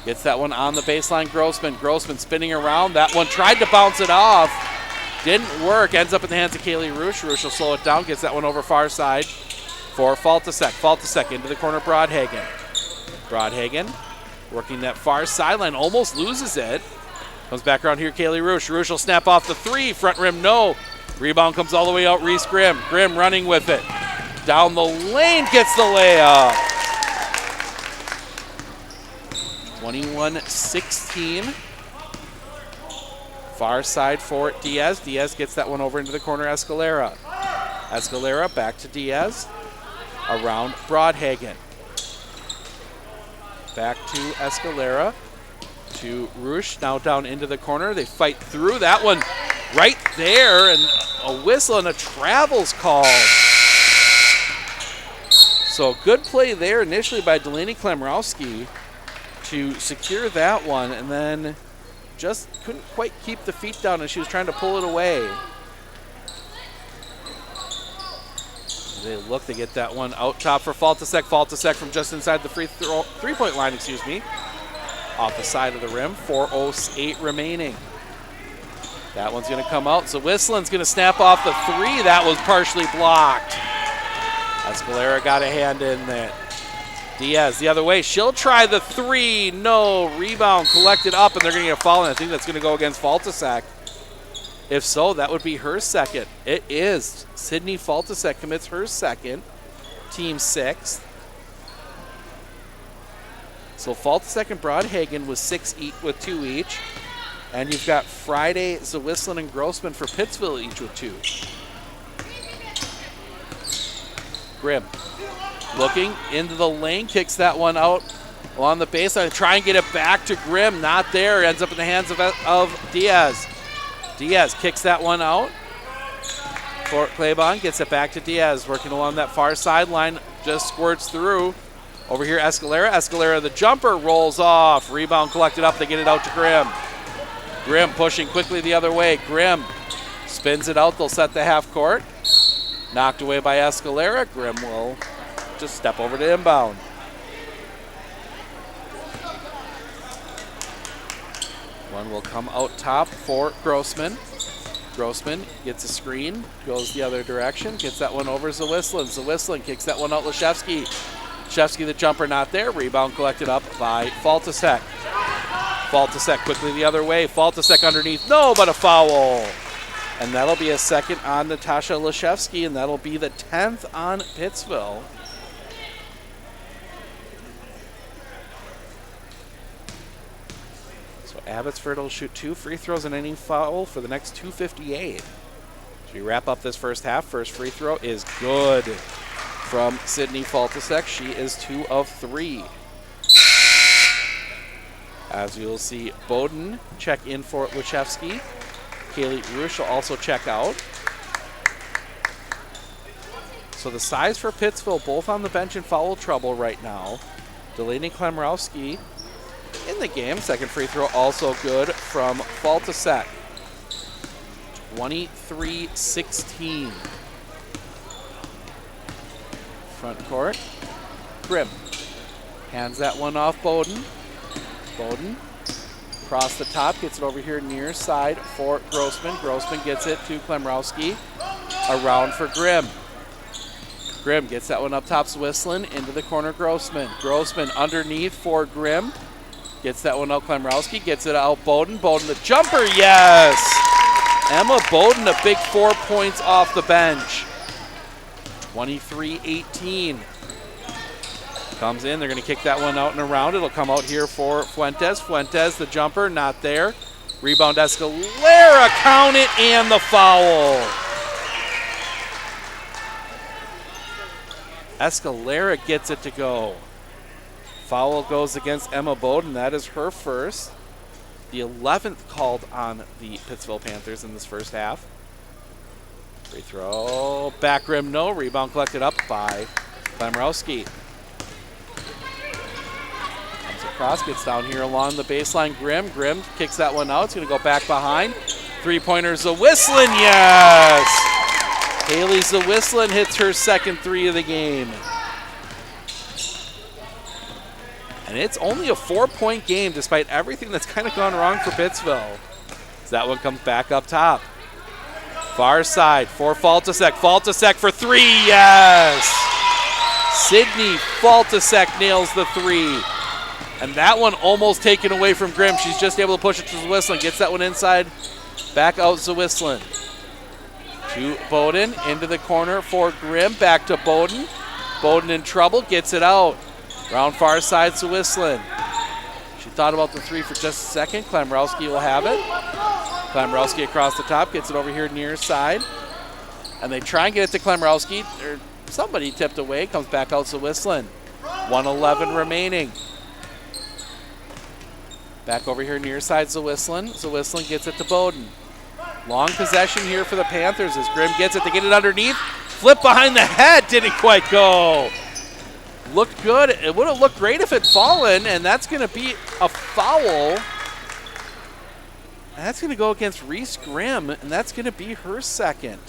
M: Gets that one on the baseline, Grossman. Grossman spinning around. That one tried to bounce it off. Didn't work. Ends up in the hands of Kaylee Roosh. Roosh will slow it down. Gets that one over far side for Faltasek. Faltasek into the corner, Broadhagen. Broadhagen working that far sideline. Almost loses it. Comes back around here, Kaylee Roosh. Roosh will snap off the 3. Front rim, no. Rebound comes all the way out, Reese Grimm. Grimm running with it. Down the lane, gets the layup. 21-16. Far side for Diaz. Diaz gets that one over into the corner, Escalera. Escalera back to Diaz. Around Broadhagen. Back to Escalera. To Roosh, now down into the corner. They fight through that one right there, and a whistle and a travel's called. So good play there initially by Delaney Klemrowski to secure that one, and then just couldn't quite keep the feet down as she was trying to pull it away. They look to get that one out top for Faltasek. Faltasek from just inside the three-point line, off the side of the rim. 4:08 remaining. That one's going to come out. So Whistlin's going to snap off the 3. That was partially blocked. Escalera got a hand in there. Diaz the other way. She'll try the 3. No. Rebound collected up, and they're going to get a foul, and I think that's going to go against Faltasek. If so, that would be her second. It is. Sydney Faltasek commits her second. Team 6th. So Faltasek and Broadhagen with 2 each. And you've got Friday, Zwisslin, and Grossman for Pittsville each with 2. Grimm looking into the lane, kicks that one out along the baseline. Try and get it back to Grimm. Not there. Ends up in the hands of Diaz. Diaz kicks that one out. For Claiborne gets it back to Diaz, working along that far sideline. Just squirts through. Over here, Escalera. Escalera, the jumper, rolls off. Rebound collected up. They get it out to Grimm. Grimm pushing quickly the other way. Grimm spins it out. They'll set the half court. Knocked away by Escalera. Grimm will just step over to inbound. One will come out top for Grossman. Grossman gets a screen, goes the other direction, gets that one over Zwisslin. Zwisslin kicks that one out Leshevsky. Leshevsky, the jumper, not there. Rebound collected up by Faltasek. Faltasek quickly the other way. Faltasek underneath. No, but a foul. And that'll be a second on Natasha Leshevsky, and that'll be the 10th on Pittsville. So Abbotsford will shoot 2 free throws and any foul for the next 2:58. So we wrap up this first half. First free throw is good from Sydney Faltasek. She is 2 of 3. As you'll see, Bowden check in for Leshevsky. Kaylee Roosh will also check out. So the size for Pittsville, both on the bench in foul trouble right now. Delaney Klemrowski in the game. Second free throw also good from Faltasek. 23-16. Front court. Grimm hands that one off Bowden. Bowden across the top, gets it over here near side for Grossman. Grossman gets it to Klemrowski. Around for Grimm. Grimm gets that one up top, Swisslin into the corner, Grossman. Grossman underneath for Grimm. Gets that one out, Klemrowski. Gets it out, Bowden. Bowden the jumper, yes! Emma Bowden, a big 4 points off the bench. 23-18. Comes in, they're going to kick that one out and around. It'll come out here for Fuentes. Fuentes, the jumper, not there. Rebound, Escalera, count it, and the foul. Escalera gets it to go. Foul goes against Emma Bowden. That is her first. The 11th called on the Pittsville Panthers in this first half. Free throw, back rim, no. Rebound collected up by Klemrowski. Comes across, gets down here along the baseline. Grimm kicks that one out. It's going to go back behind. Three-pointer, Zawislin, yes! Haley Zawislin hits her second three of the game. And it's only a 4-point game despite everything that's kind of gone wrong for Pittsville. So that one comes back up top. Far side for Faltasek. Faltasek for three, yes! Sydney Faltasek nails the three. And that one almost taken away from Grimm. She's just able to push it to Zawislin. Gets that one inside. Back out Zawislin. To Bowden, into the corner for Grimm. Back to Bowden. Bowden in trouble, gets it out. Round far side, Zawislin. She thought about the three for just a second. Klemrowski will have it. Klemrowski across the top, gets it over here near side. And they try and get it to Klemrowski. Somebody tipped away, comes back out Zawislin. 1:11 remaining. Back over here near side, Zawislin. Zawislin gets it to Bowden. Long possession here for the Panthers as Grimm gets it. They get it underneath. Flip behind the head. Didn't quite go. Looked good. It would have looked great if it fallen, and that's going to be a foul. That's going to go against Reese Grimm, and that's going to be her second.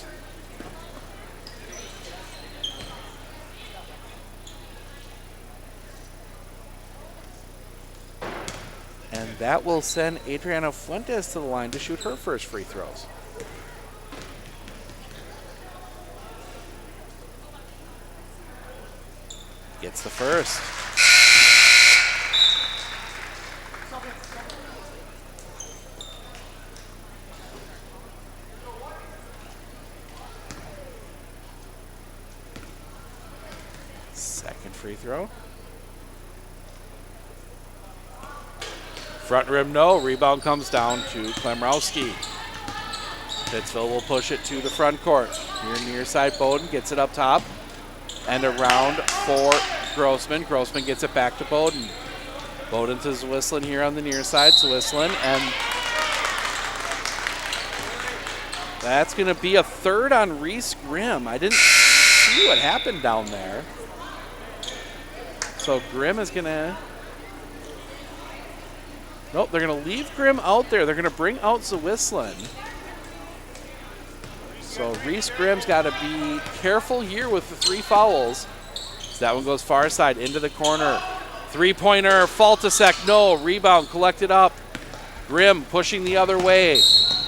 M: And that will send Adriana Fuentes to the line to shoot her first free throws. Gets the first. Second free throw. Front rim, no. Rebound comes down to Klemrowski. Pittsville will push it to the front court. Here near side, Bowden gets it up top. And around for Grossman. Grossman gets it back to Bowden. Bowden to Zawislin here on the near side. Zawislin, and that's going to be a third on Reese Grimm. I didn't see what happened down there. So Grimm is going to... Nope, they're going to leave Grimm out there. They're going to bring out Zawislin. So Reese Grimm's got to be careful here with the three fouls. So that one goes far side into the corner. Three-pointer, Faltasek, no. Rebound collected up. Grimm pushing the other way.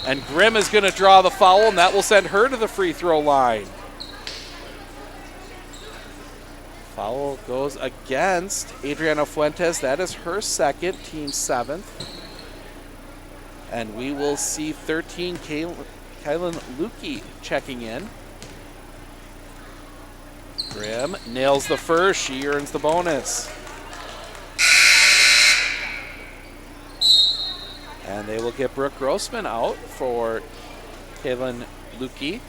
M: And Grimm is going to draw the foul, and that will send her to the free throw line. Foul goes against Adriana Fuentes. That is her second, team seventh. And we will see 13 Kylan Lukey checking in. Grimm nails the first. She earns the bonus. And they will get Brooke Grossman out for Kylan Lukey.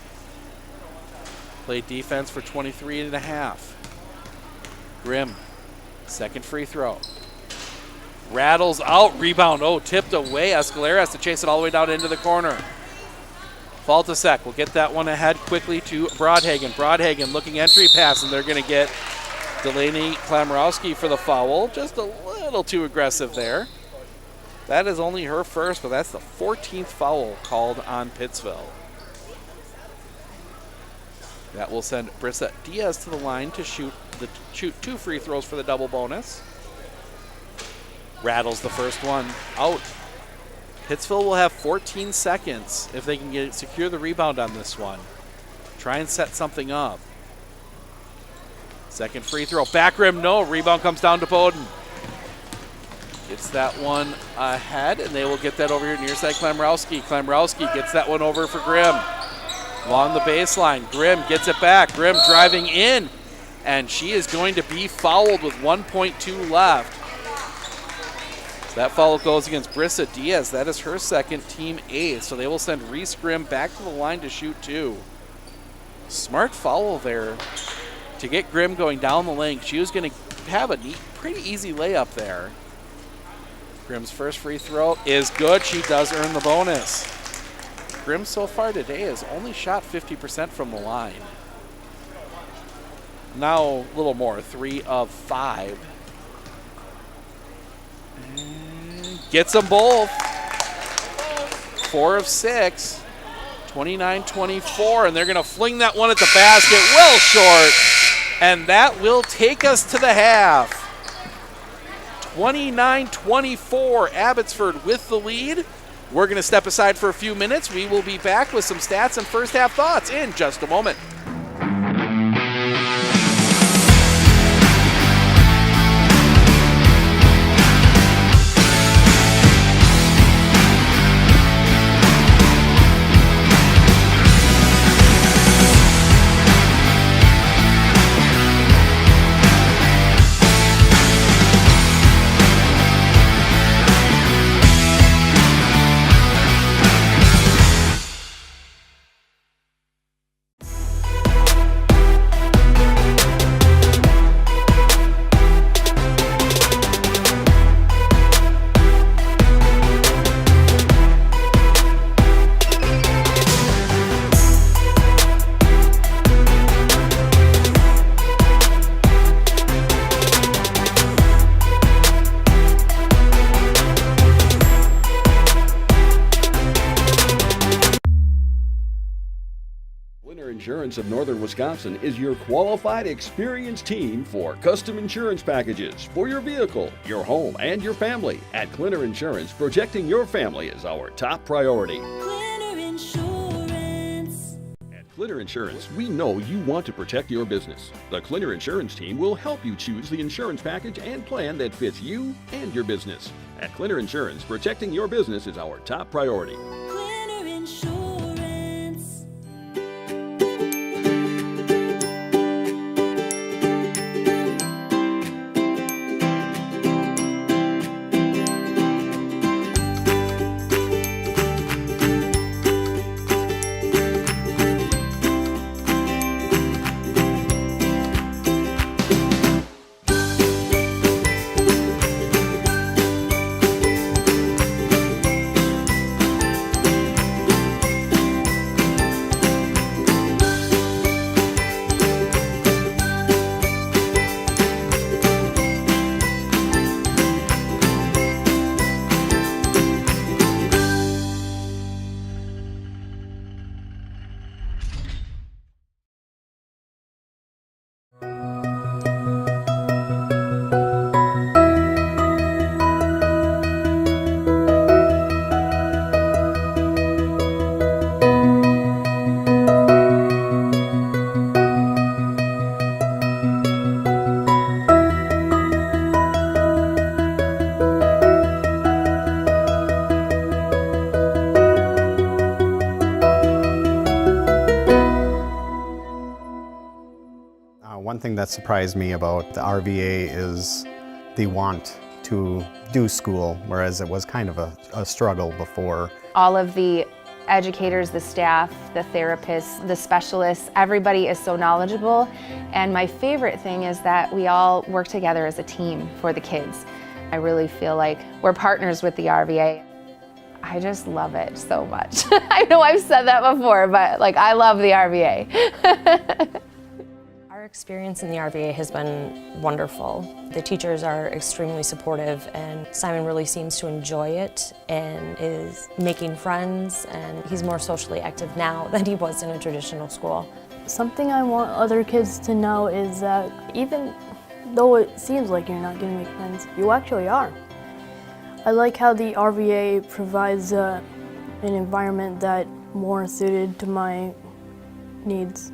M: Played defense for 23.5. Grimm, second free throw. Rattles out, rebound, tipped away. Escalera has to chase it all the way down into the corner. Faltasek will get that one ahead quickly to Broadhagen. Broadhagen looking entry pass, and they're going to get Delaney Klamrowski for the foul. Just a little too aggressive there. That is only her first, but that's the 14th foul called on Pittsville. That will send Brissa Diaz to the line to shoot 2 free throws for the double bonus. Rattles the first one out. Pittsville will have 14 seconds if they can secure the rebound on this one. Try and set something up. Second free throw, back rim, no. Rebound comes down to Bowden. Gets that one ahead, and they will get that over here near side Klamrowski. Klamrowski gets that one over for Grimm. Along the baseline, Grimm gets it back. Grimm driving in, and she is going to be fouled with 1.2 left. That foul goes against Brissa Diaz. That is her second, team 8. So they will send Reese Grimm back to the line to shoot 2. Smart foul there to get Grimm going down the lane. She was going to have a pretty easy layup there. Grimm's first free throw is good. She does earn the bonus. Grimm so far today has only shot 50% from the line. Now a little more, 3 of 5. And gets them both. 4 of 6. 29-24, and they're going to fling that one at the basket. Well short. And that will take us to the half. 29-24, Abbotsford with the lead. We're going to step aside for a few minutes. We will be back with some stats and first half thoughts in just a moment.
O: Insurance of Northern Wisconsin is your qualified, experienced team for custom insurance packages for your vehicle, your home, and your family. At Clinner Insurance, protecting your family is our top priority.
P: Clinner Insurance.
O: At Clinner Insurance, we know you want to protect your business. The Clinner Insurance team will help you choose the insurance package and plan that fits you and your business. At Clinner Insurance, protecting your business is our top priority.
P: Clinner Insurance.
J: One thing that surprised me about the RVA is the want to do school, whereas it was kind of a struggle before.
K: All of the educators, the staff, the therapists, the specialists, everybody is so knowledgeable. And my favorite thing is that we all work together as a team for the kids. I really feel like we're partners with the RVA. I just love it so much. I know I've said that before, but like I love the RVA.
Q: Our experience in the RVA has been wonderful. The teachers are extremely supportive, and Simon really seems to enjoy it and is making friends, and he's more socially active now than he was in a traditional school.
R: Something I want other kids to know is that even though it seems like you're not going to make friends, you actually are. I like how the RVA provides an environment that's more suited to my needs.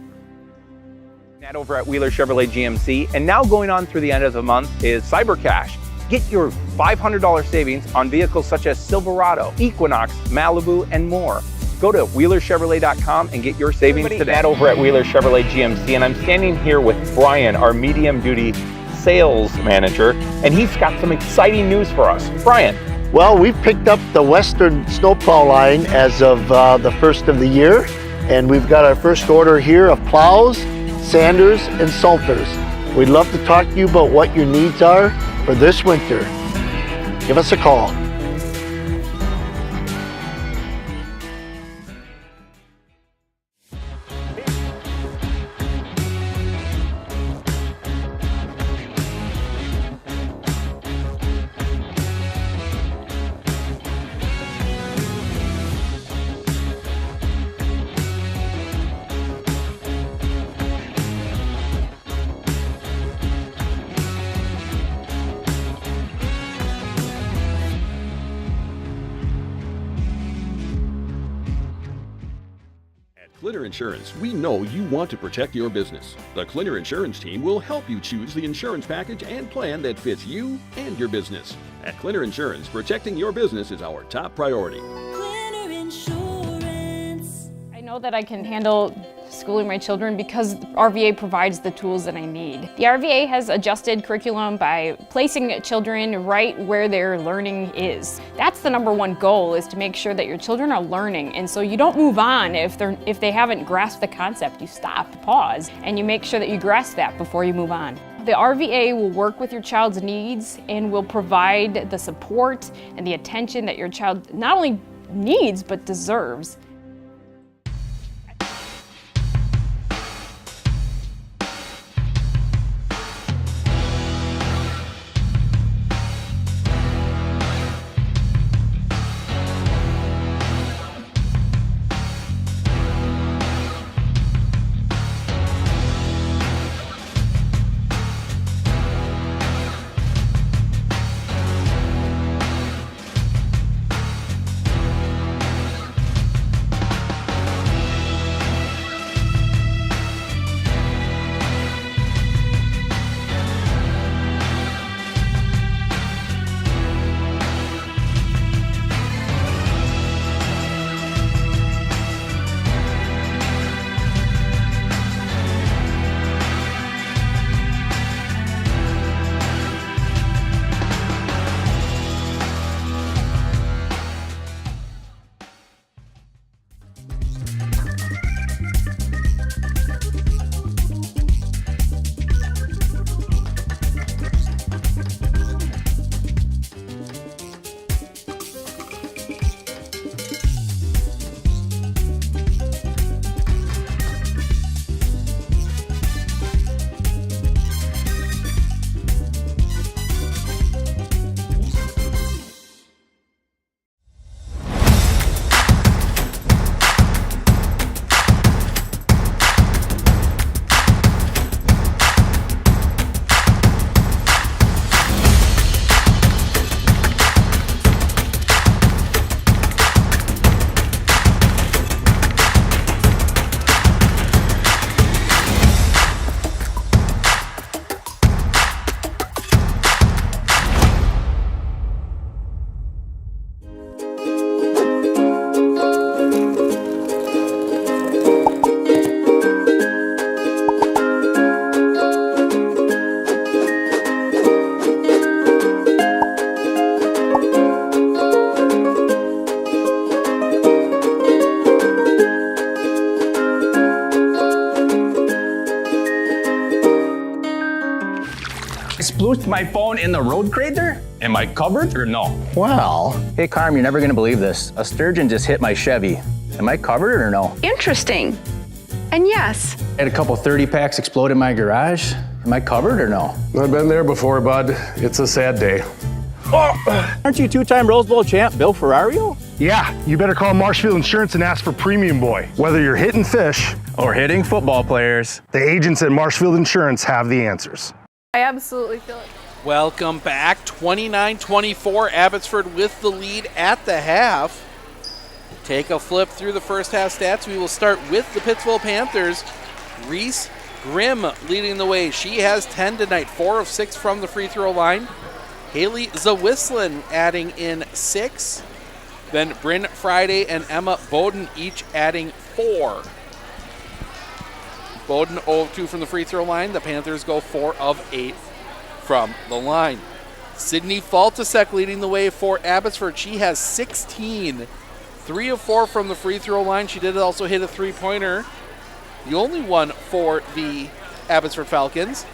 B: Over at Wheeler Chevrolet GMC, and now going on through the end of the month is Cyber Cash. Get your $500 savings on vehicles such as Silverado, Equinox, Malibu, and more. Go to WheelerChevrolet.com and get your savings today. Over at Wheeler Chevrolet GMC, and I'm standing here with Brian, our medium-duty sales manager, and he's got some exciting news for us. Brian.
C: Well, we've picked up the Western snowplow line as of the first of the year, and we've got our first order here of plows, sanders, and salters. We'd love to talk to you about what your needs are for this winter. Give us a call.
O: Clinner Insurance, we know you want to protect your business. The Clinner Insurance team will help you choose the insurance package and plan that fits you and your business. At Clinner Insurance, protecting your business is our top priority.
P: Clinner Insurance.
D: I know that I can handle schooling my children because RVA provides the tools that I need. The RVA has adjusted curriculum by placing children right where their learning is. That's the number one goal, is to make sure that your children are learning, and so you don't move on if they haven't grasped the concept. You stop, pause, and you make sure that you grasp that before you move on. The RVA will work with your child's needs and will provide the support and the attention that your child not only needs but deserves.
S: Splooshed my phone in the road crater Am I covered or no?
T: Well, hey Carm, you're never gonna believe this. A sturgeon just hit my Chevy. Am I covered or no?
U: Interesting. And yes.
T: I had a couple 30 packs explode in my garage. Am I covered or no?
V: I've been there before, bud. It's a sad day.
T: Aren't you two-time Rose Bowl champ Bill Ferrario?
W: Yeah, you better call Marshfield Insurance and ask for Premium Boy. Whether you're hitting fish
T: or hitting football players,
W: the agents at Marshfield Insurance have the answers.
E: I absolutely feel it.
M: Welcome back. 29-24, Abbotsford with the lead at the half. Take a flip through the first half stats. We will start with the Pittsville Panthers. Reese Grimm leading the way. She has 10 tonight, 4 of 6 from the free throw line. Haley Zawislin adding in 6. Then Bryn Friday and Emma Bowden each adding 4. Bowden 0 of 2 from the free throw line. The Panthers go 4 of 8 from the line. Sydney Faltasek leading the way for Abbotsford. She has 16. 3 of 4 from the free throw line. She did also hit a three-pointer. The only one for the Abbotsford Falcons.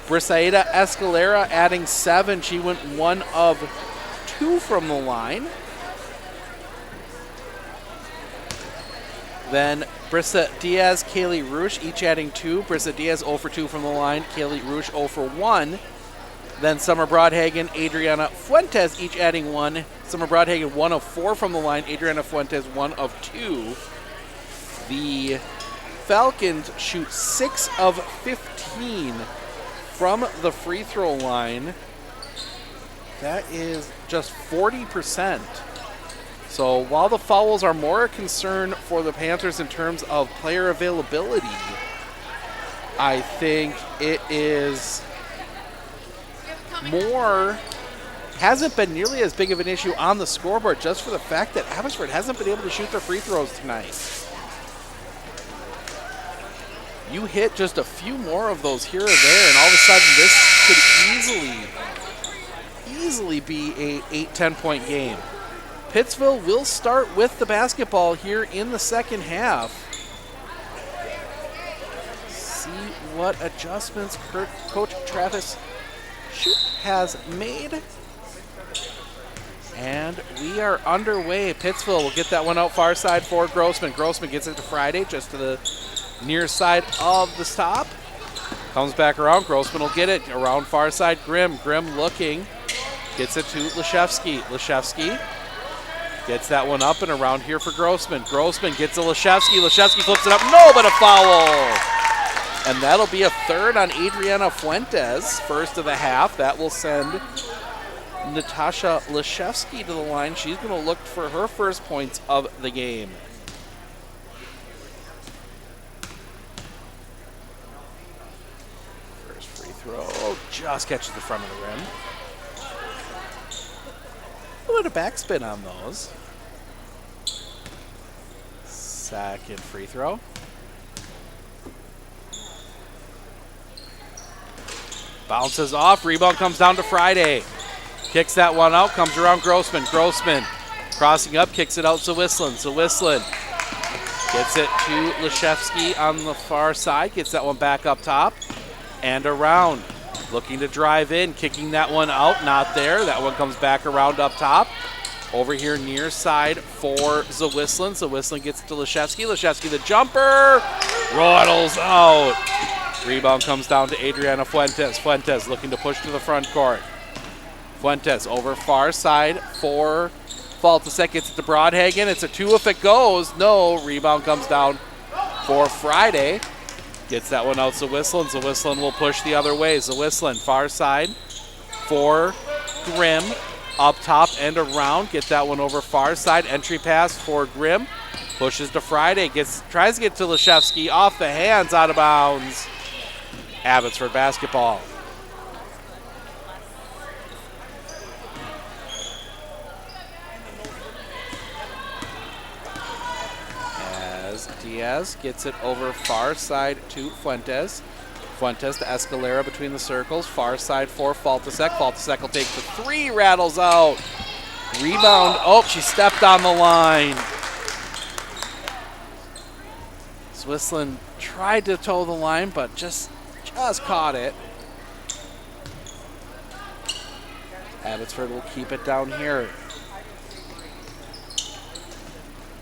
M: Brisaida Escalera adding 7. She went 1 of 2 from the line. Then Brissa Diaz, Kaylee Roosh each adding 2. Brissa Diaz 0 for 2 from the line. Kaylee Roosh 0 for 1. Then Summer Broadhagen, Adriana Fuentes each adding 1. Summer Broadhagen 1 of 4 from the line. Adriana Fuentes 1 of 2. The Falcons shoot 6 of 15 from the free throw line. That is just 40%. So while the fouls are more a concern for the Panthers in terms of player availability, I think it is more, hasn't been nearly as big of an issue on the scoreboard just for the fact that Abbotsford hasn't been able to shoot their free throws tonight. You hit just a few more of those here or there, and all of a sudden this could easily be a 8-10 point game. Pittsville will start with the basketball here in the second half. See what adjustments Coach Travis Shoup has made. And we are underway. Pittsville will get that one out far side for Grossman. Grossman gets it to Friday, just to the near side of the stop. Comes back around. Grossman will get it around far side. Grimm looking. Gets it to Leshevsky. Leshevsky gets that one up and around here for Grossman. Grossman gets to Leshevsky. Leshevsky flips it up. No, but a foul. And that'll be a third on Adriana Fuentes. First of the half. That will send Natasha Leshevsky to the line. She's going to look for her first points of the game. First free throw. Just catches the front of the rim. A little bit of backspin on those. Second free throw. Bounces off. Rebound comes down to Friday. Kicks that one out. Comes around Grossman. Grossman crossing up. Kicks it out to Zawislin. Zawislin gets it to Leshevsky on the far side. Gets that one back up top and around. Looking to drive in. Kicking that one out. Not there. That one comes back around up top. Over here near side for Zawislin. Zawislin gets it to Leshevsky. Leshevsky the jumper. Rattles out. Rebound comes down to Adriana Fuentes. Fuentes looking to push to the front court. Fuentes over far side for Faltasek. Gets it to Broadhagen. It's a 2 if it goes. No. Rebound comes down for Friday. Gets that one out to Zawislin. Zawislin will push the other way. Zawislin far side for Grimm. Up top and around. Get that one over far side. Entry pass for Grimm. Pushes to Friday. Tries to get to Leshevsky. Off the hands, out of bounds. Abbotsford basketball. As Diaz gets it over far side to Fuentes. Fuentes to Escalera between the circles. Far side for Faltasek. Faltasek will take the 3. Rattles out. Rebound. Oh, she stepped on the line. Zawislin tried to toe the line, but just caught it. Abbotsford will keep it down here.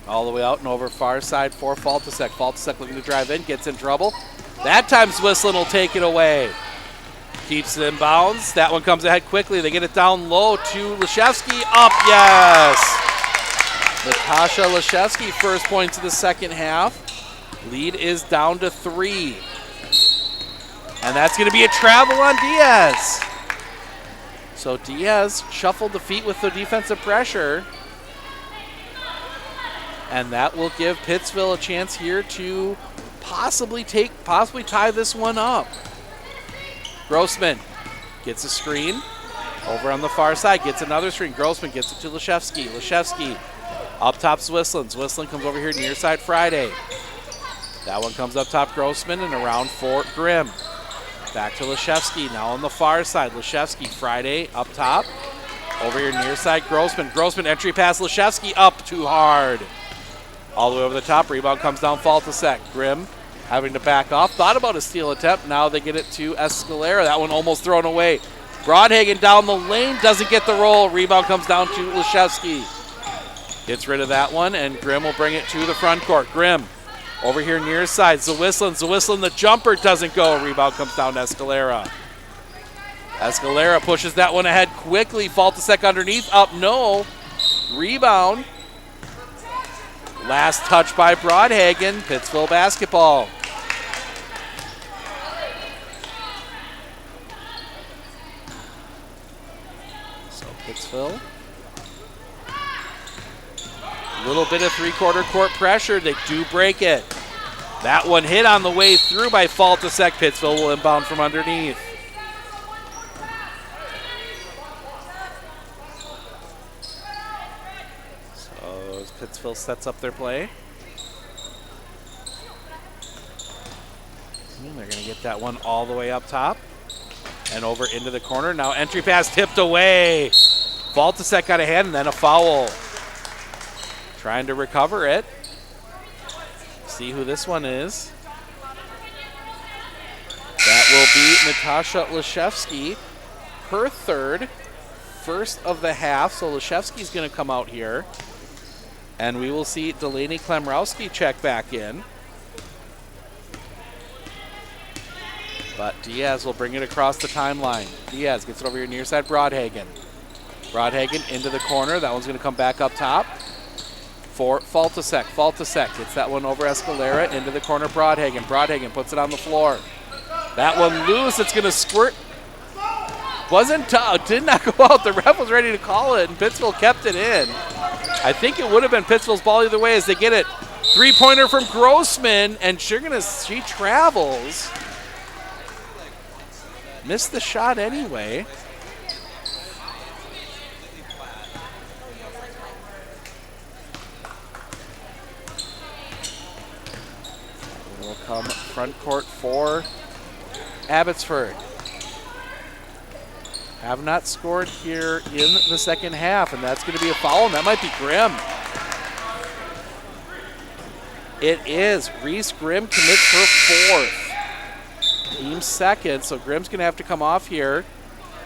M: All the way out and over far side for Faltasek. Faltasek looking to drive in, gets in trouble. That time Swisslin will take it away. Keeps it in bounds. That one comes ahead quickly. They get it down low to Leshevsky. Up, yes! Natasha Leshevsky, first points of the second half. Lead is down to 3. And that's going to be a travel on Diaz. So Diaz shuffled the feet with the defensive pressure. And that will give Pittsville a chance here to possibly tie this one up. Grossman gets a screen. Over on the far side, gets another screen. Grossman gets it to Leshevsky. Leshevsky up top Swisslin. Swisslin comes over here near side Friday. That one comes up top Grossman and around for Grimm. Back to Leshevsky, now on the far side. Leshevsky, Friday up top. Over here near side Grossman. Grossman entry pass Leshevsky up too hard. All the way over the top, rebound comes down Faltasek. Grimm having to back off. Thought about a steal attempt, now they get it to Escalera. That one almost thrown away. Broadhagen down the lane, doesn't get the roll. Rebound comes down to Leshevsky. Gets rid of that one, and Grimm will bring it to the front court. Grimm over here near side, Zawislin. Zawislin, the jumper doesn't go. Rebound comes down to Escalera. Escalera pushes that one ahead quickly. Faltasek underneath, up no. Rebound. Last touch by Broadhagen. Pittsville basketball. So Pittsville. A little bit of three-quarter court pressure. They do break it. That one hit on the way through by Faltasek. Pittsville will inbound from underneath. So as Pittsville sets up their play. They're going to get that one all the way up top and over into the corner. Now entry pass tipped away. Faltasek got a hand and then a foul. Trying to recover it. See who this one is. That will be Natasha Leshevsky. Her third, first of the half. So Leshevsky's going to come out here. And we will see Delaney Klemrowski check back in. But Diaz will bring it across the timeline. Diaz gets it over here near side Broadhagen. Broadhagen into the corner. That one's going to come back up top for Faltasek. Faltasek gets that one over Escalera into the corner. Broadhagen. Broadhagen puts it on the floor. That one loose. It's going to squirt. Did not go out. The ref was ready to call it, and Pittsville kept it in. I think it would have been Pittsville's ball either way as they get it. Three-pointer from Grossman, and she travels. Missed the shot anyway. Will come front court for Abbotsford. Have not scored here in the second half, and that's going to be a foul, and that might be Grimm. It is. Reese Grimm commits her fourth. Team second, so Grimm's going to have to come off here.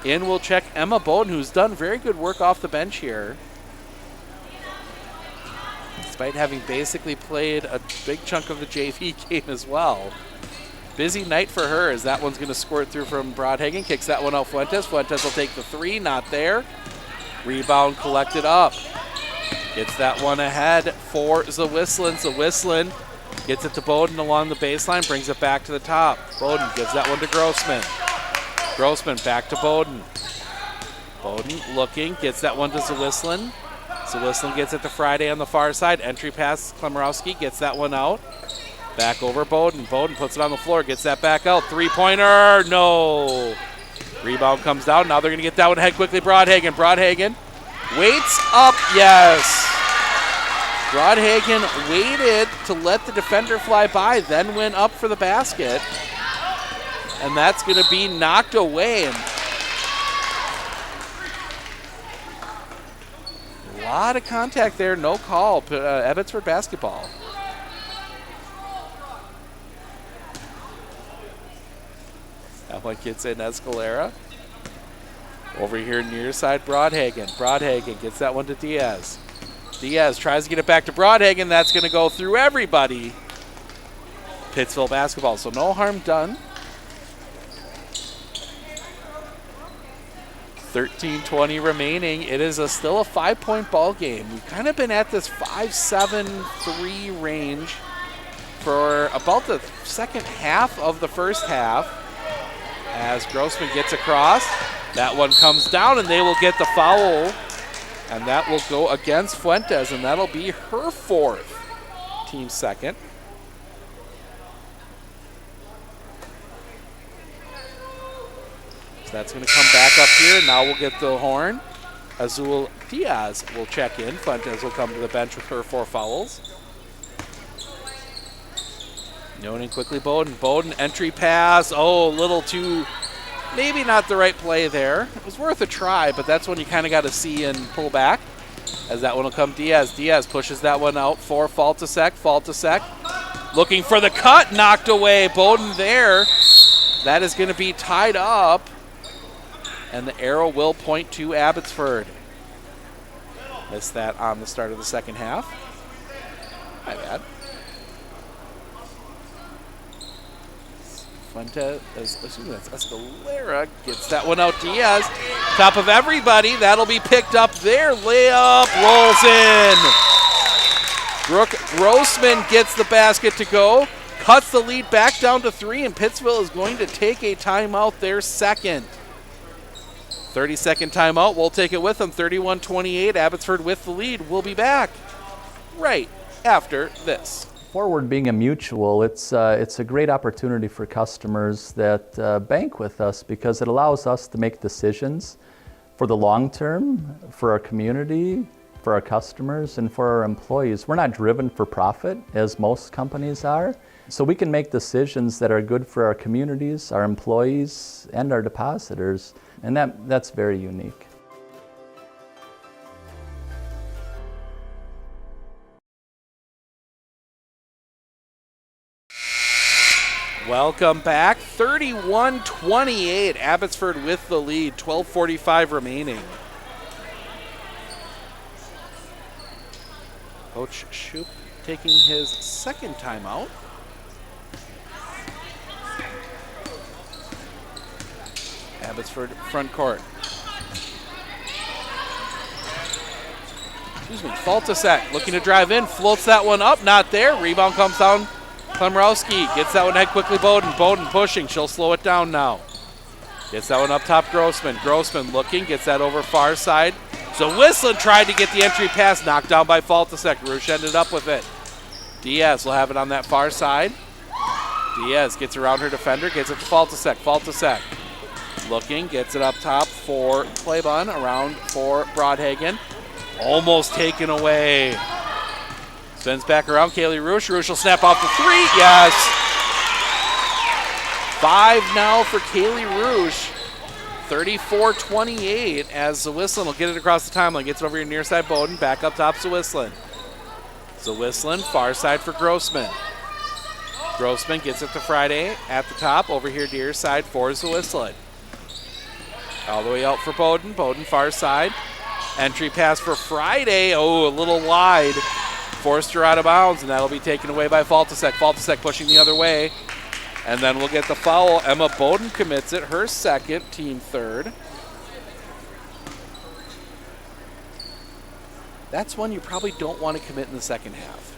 M: In will check Emma Bowden, who's done very good work off the bench here. Despite having basically played a big chunk of the JV game as well. Busy night for her as that one's going to squirt through from Broadhagen. Kicks that one out Fuentes. Fuentes will take the three, not there. Rebound collected up. Gets that one ahead for Zawislin. Zawislin gets it to Bowden along the baseline, brings it back to the top. Bowden gives that one to Grossman. Grossman back to Bowden. Bowden looking, gets that one to Zawislin. Zawislin gets it to Friday on the far side. Entry pass, Klemrowski gets that one out. Back over Bowden. Bowden puts it on the floor, gets that back out. Three-pointer, no. Rebound comes down. Now they're going to get that one ahead quickly. Broadhagen. Broadhagen waits up, yes. Broadhagen waited to let the defender fly by, then went up for the basket. And that's going to be knocked away. And a lot of contact there, no call. Abbotsford basketball. That one gets in Escalera. Over here near side, Broadhagen. Broadhagen gets that one to Diaz. Diaz tries to get it back to Broadhagen. That's going to go through everybody. Pittsville basketball, so no harm done. 13:20 remaining. It is still a 5-point ball game. We've kind of been at this 5-7-3 range for about the second half of the first half. As Grossman gets across, that one comes down and they will get the foul. And that will go against Fuentes, and that'll be her fourth, team second. So that's going to come back up here. Now we'll get the horn. Azul Diaz will check in. Fuentes will come to the bench with her 4 fouls. Noting quickly Bowden. Bowden entry pass. Oh, a little too, maybe not the right play there. It was worth a try, but that's when you kind of got to see and pull back. As that one will come Diaz. Diaz pushes that one out for Faltasek. Faltasek looking for the cut. Knocked away. Bowden there. That is going to be tied up. And the arrow will point to Abbotsford. Missed that on the start of the second half. My bad. Fuentes, assuming that's Escalera, gets that one out. Diaz, top of everybody. That'll be picked up there. Layup rolls in. Brooke Grossman gets the basket to go. Cuts the lead back down to 3, and Pittsville is going to take a timeout, their second. 30-second timeout. We'll take it with them. 31-28. Abbotsford with the lead. We'll be back right after this.
A: Forward being a mutual, it's a great opportunity for customers that bank with us because it allows us to make decisions for the long term, for our community, for our customers, and for our employees. We're not driven for profit as most companies are, so we can make decisions that are good for our communities, our employees, and our depositors, and that's very unique.
M: Welcome back. 31-28. Abbotsford with the lead. 12:45 remaining. Coach Shoup taking his second timeout. Abbotsford front court. Excuse me. Faltasek looking to drive in. Floats that one up. Not there. Rebound comes down. Klemrowski gets that one ahead quickly. Bowden. Bowden pushing. She'll slow it down now. Gets that one up top. Grossman. Grossman looking. Gets that over far side. So Whistling tried to get the entry pass. Knocked down by Faltasek. Roosh ended up with it. Diaz will have it on that far side. Diaz gets around her defender. Gets it to Faltasek. Faltasek looking. Gets it up top for Claybon. Around for Broadhagen. Almost taken away. Spins back around, Kaylee Roosh. Roosh will snap off the 3. Yes. 5 now for Kaylee Roosh. 34-28 as Zawislin will get it across the timeline. Gets it over here near side Bowden. Back up top Zawislin. Zawislin, far side for Grossman. Grossman gets it to Friday at the top. Over here near side for Zawislin. All the way out for Bowden. Bowden far side. Entry pass for Friday. Oh, a little wide. Forced her out of bounds, and that'll be taken away by Faltasek. Faltasek pushing the other way. And then we'll get the foul. Emma Bowden commits it, her second, team third. That's one you probably don't want to commit in the second half.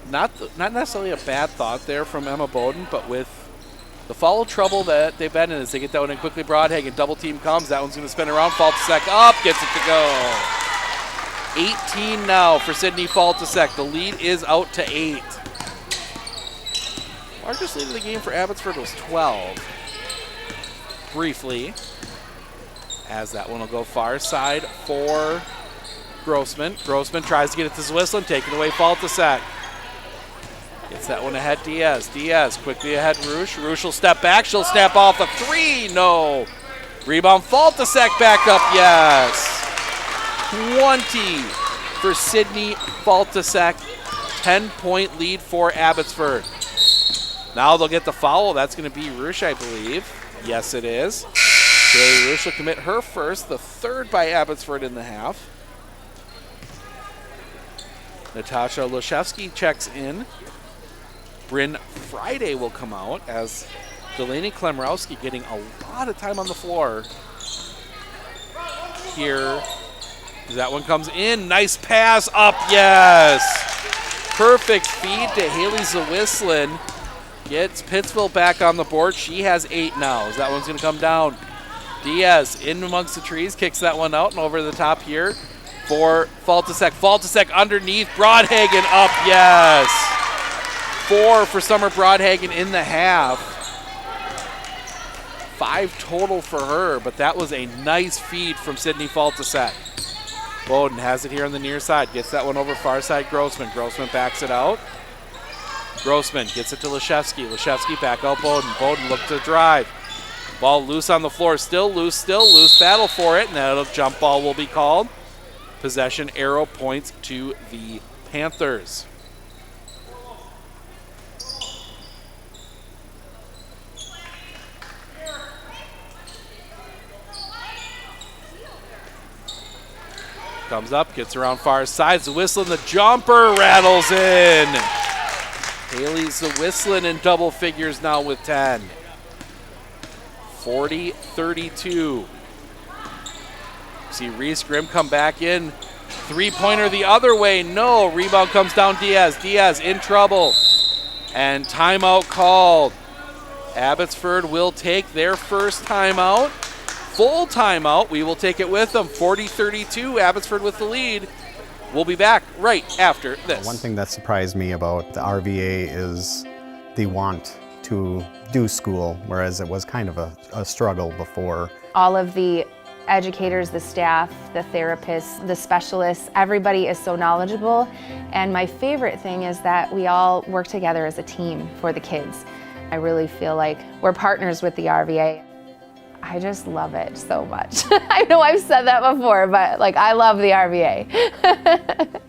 M: Not necessarily a bad thought there from Emma Bowden, but with the foul trouble that they've been in as they get that one in quickly. Broadhagen, double team comes. That one's going to spin around. Faltasek up, gets it to go. 18 now for Sydney Faltasek. The lead is out to 8. Largest lead of the game for Abbotsford was 12. Briefly, as that one will go far side for Grossman. Grossman tries to get it to Zawislin, taking away Faltasek. Gets that one ahead Diaz. Diaz quickly ahead Roosh. Roosh will step back. She'll snap off a 3. No. Rebound Faltasek back up. Yes. 20 for Sydney Faltasek. 10-point lead for Abbotsford. Now they'll get the foul. That's going to be Roosh, I believe. Yes, it is. Kaylee Rush will commit her first, the third by Abbotsford in the half. Natasha Leshevsky checks in. Bryn Friday will come out as Delaney Klemrowski getting a lot of time on the floor. Here, that one comes in. Nice pass up, yes. Perfect feed to Haley Zawislin. Gets Pittsville back on the board. She has 8 now. As that one's going to come down. Diaz in amongst the trees, kicks that one out and over the top here for Faltasek. Faltasek underneath. Broadhagen up, yes. 4 for Summer Broadhagen in the half. 5 total for her, but that was a nice feed from Sydney Faltasek. Bowden has it here on the near side. Gets that one over far side Grossman. Grossman backs it out. Grossman gets it to Leshevsky. Leshevsky back out Bowden. Bowden looked to drive. Ball loose on the floor. Still loose, still loose. Battle for it, and that'll jump ball will be called. Possession arrow points to the Panthers. Comes up, gets around far side. Zawislin, the jumper rattles in. Haley Zawislin in double figures now with 10. 40-32. See Reese Grimm come back in. 3-pointer the other way. No. Rebound comes down Diaz. Diaz in trouble. And timeout called. Abbotsford will take their first timeout. Full timeout. We will take it with them. 40-32. Abbotsford with the lead. We'll be back right after this.
J: One thing that surprised me about the RVA is the want to do school, whereas it was kind of a struggle before.
K: All of the educators, the staff, the therapists, the specialists, everybody is so knowledgeable. And my favorite thing is that we all work together as a team for the kids. I really feel like we're partners with the RVA. I just love it so much. I know I've said that before, but like I love the RVA.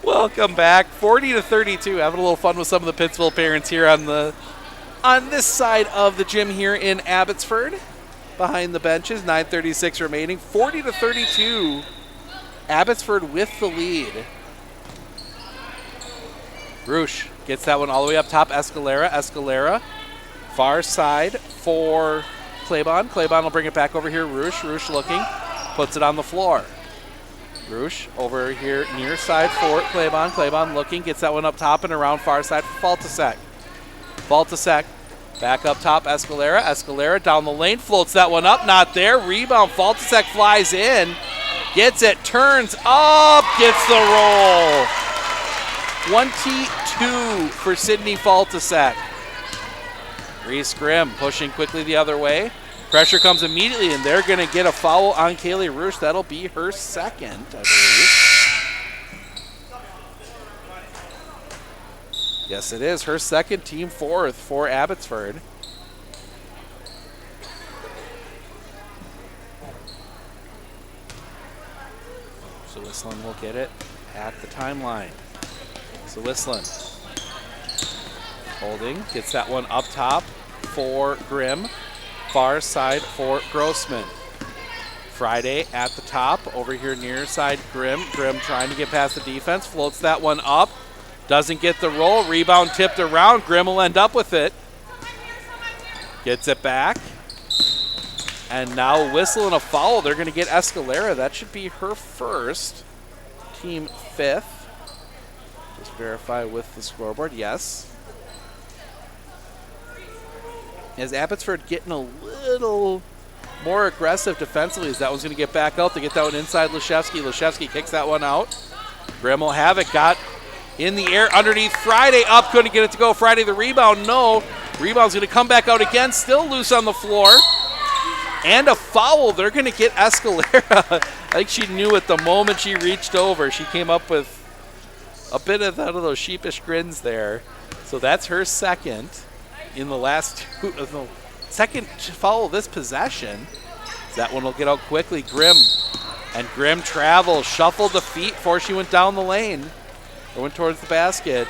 M: Welcome back. 40-32. Having a little fun with some of the Pittsville parents here on this side of the gym here in Abbotsford. Behind the benches, 9:36 remaining. 40-32. Abbotsford with the lead. Roosh gets that one all the way up top. Escalera. Escalera. Far side for Claybon. Claybon will bring it back over here. Roosh. Roosh looking. Puts it on the floor. Roosh over here near side for Claybon. Claybon looking, gets that one up top and around far side for Faltasek. Faltasek back up top, Escalera. Escalera down the lane, floats that one up, not there. Rebound, Faltasek flies in, gets it, turns up, gets the roll. 22 for Sydney Faltasek. Reese Grimm pushing quickly the other way. Pressure comes immediately, and they're going to get a foul on Kaylee Roosh. That'll be her second, I believe. Yes, it is. Her second, team fourth for Abbotsford. So Zawislin will get it at the timeline. So Zawislin holding, gets that one up top for Grimm. Far side for Grossman. Friday at the top. Over here near side Grimm. Grimm trying to get past the defense. Floats that one up. Doesn't get the roll. Rebound tipped around. Grimm will end up with it. Gets it back. And now whistling a foul. They're going to get Escalera. That should be her first. Team fifth. Just verify with the scoreboard. Yes. As Abbotsford getting a little more aggressive defensively, as that one's going to get back out. They get that one inside Leshevsky. Leshevsky kicks that one out. Grimm will have it. Got In the air underneath Friday. Up, couldn't get it to go. Friday the rebound. No. Rebound's going to come back out again. Still loose on the floor. And a foul. They're going to get Escalera. I think she knew at the moment she reached over. She came up with a bit of those sheepish grins there. So that's her second in the last two, the second foul of this possession. That one will get out quickly. Grimm. And Grimm travels, shuffled the feet before she went down the lane. Or went towards the basket.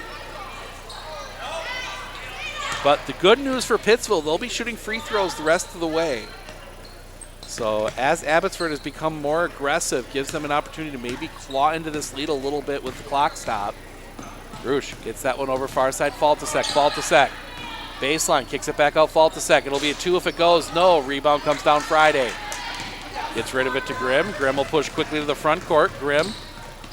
M: But the good news for Pittsville, they'll be shooting free throws the rest of the way. So as Abbotsford has become more aggressive, gives them an opportunity to maybe claw into this lead a little bit with the clock stop. Roosh gets that one over far side. Faltasek. Baseline, kicks it back out. Faltasek. It'll be a 2 if it goes. No. Rebound comes down Friday. Gets rid of it to Grimm. Grimm will push quickly to the front court. Grimm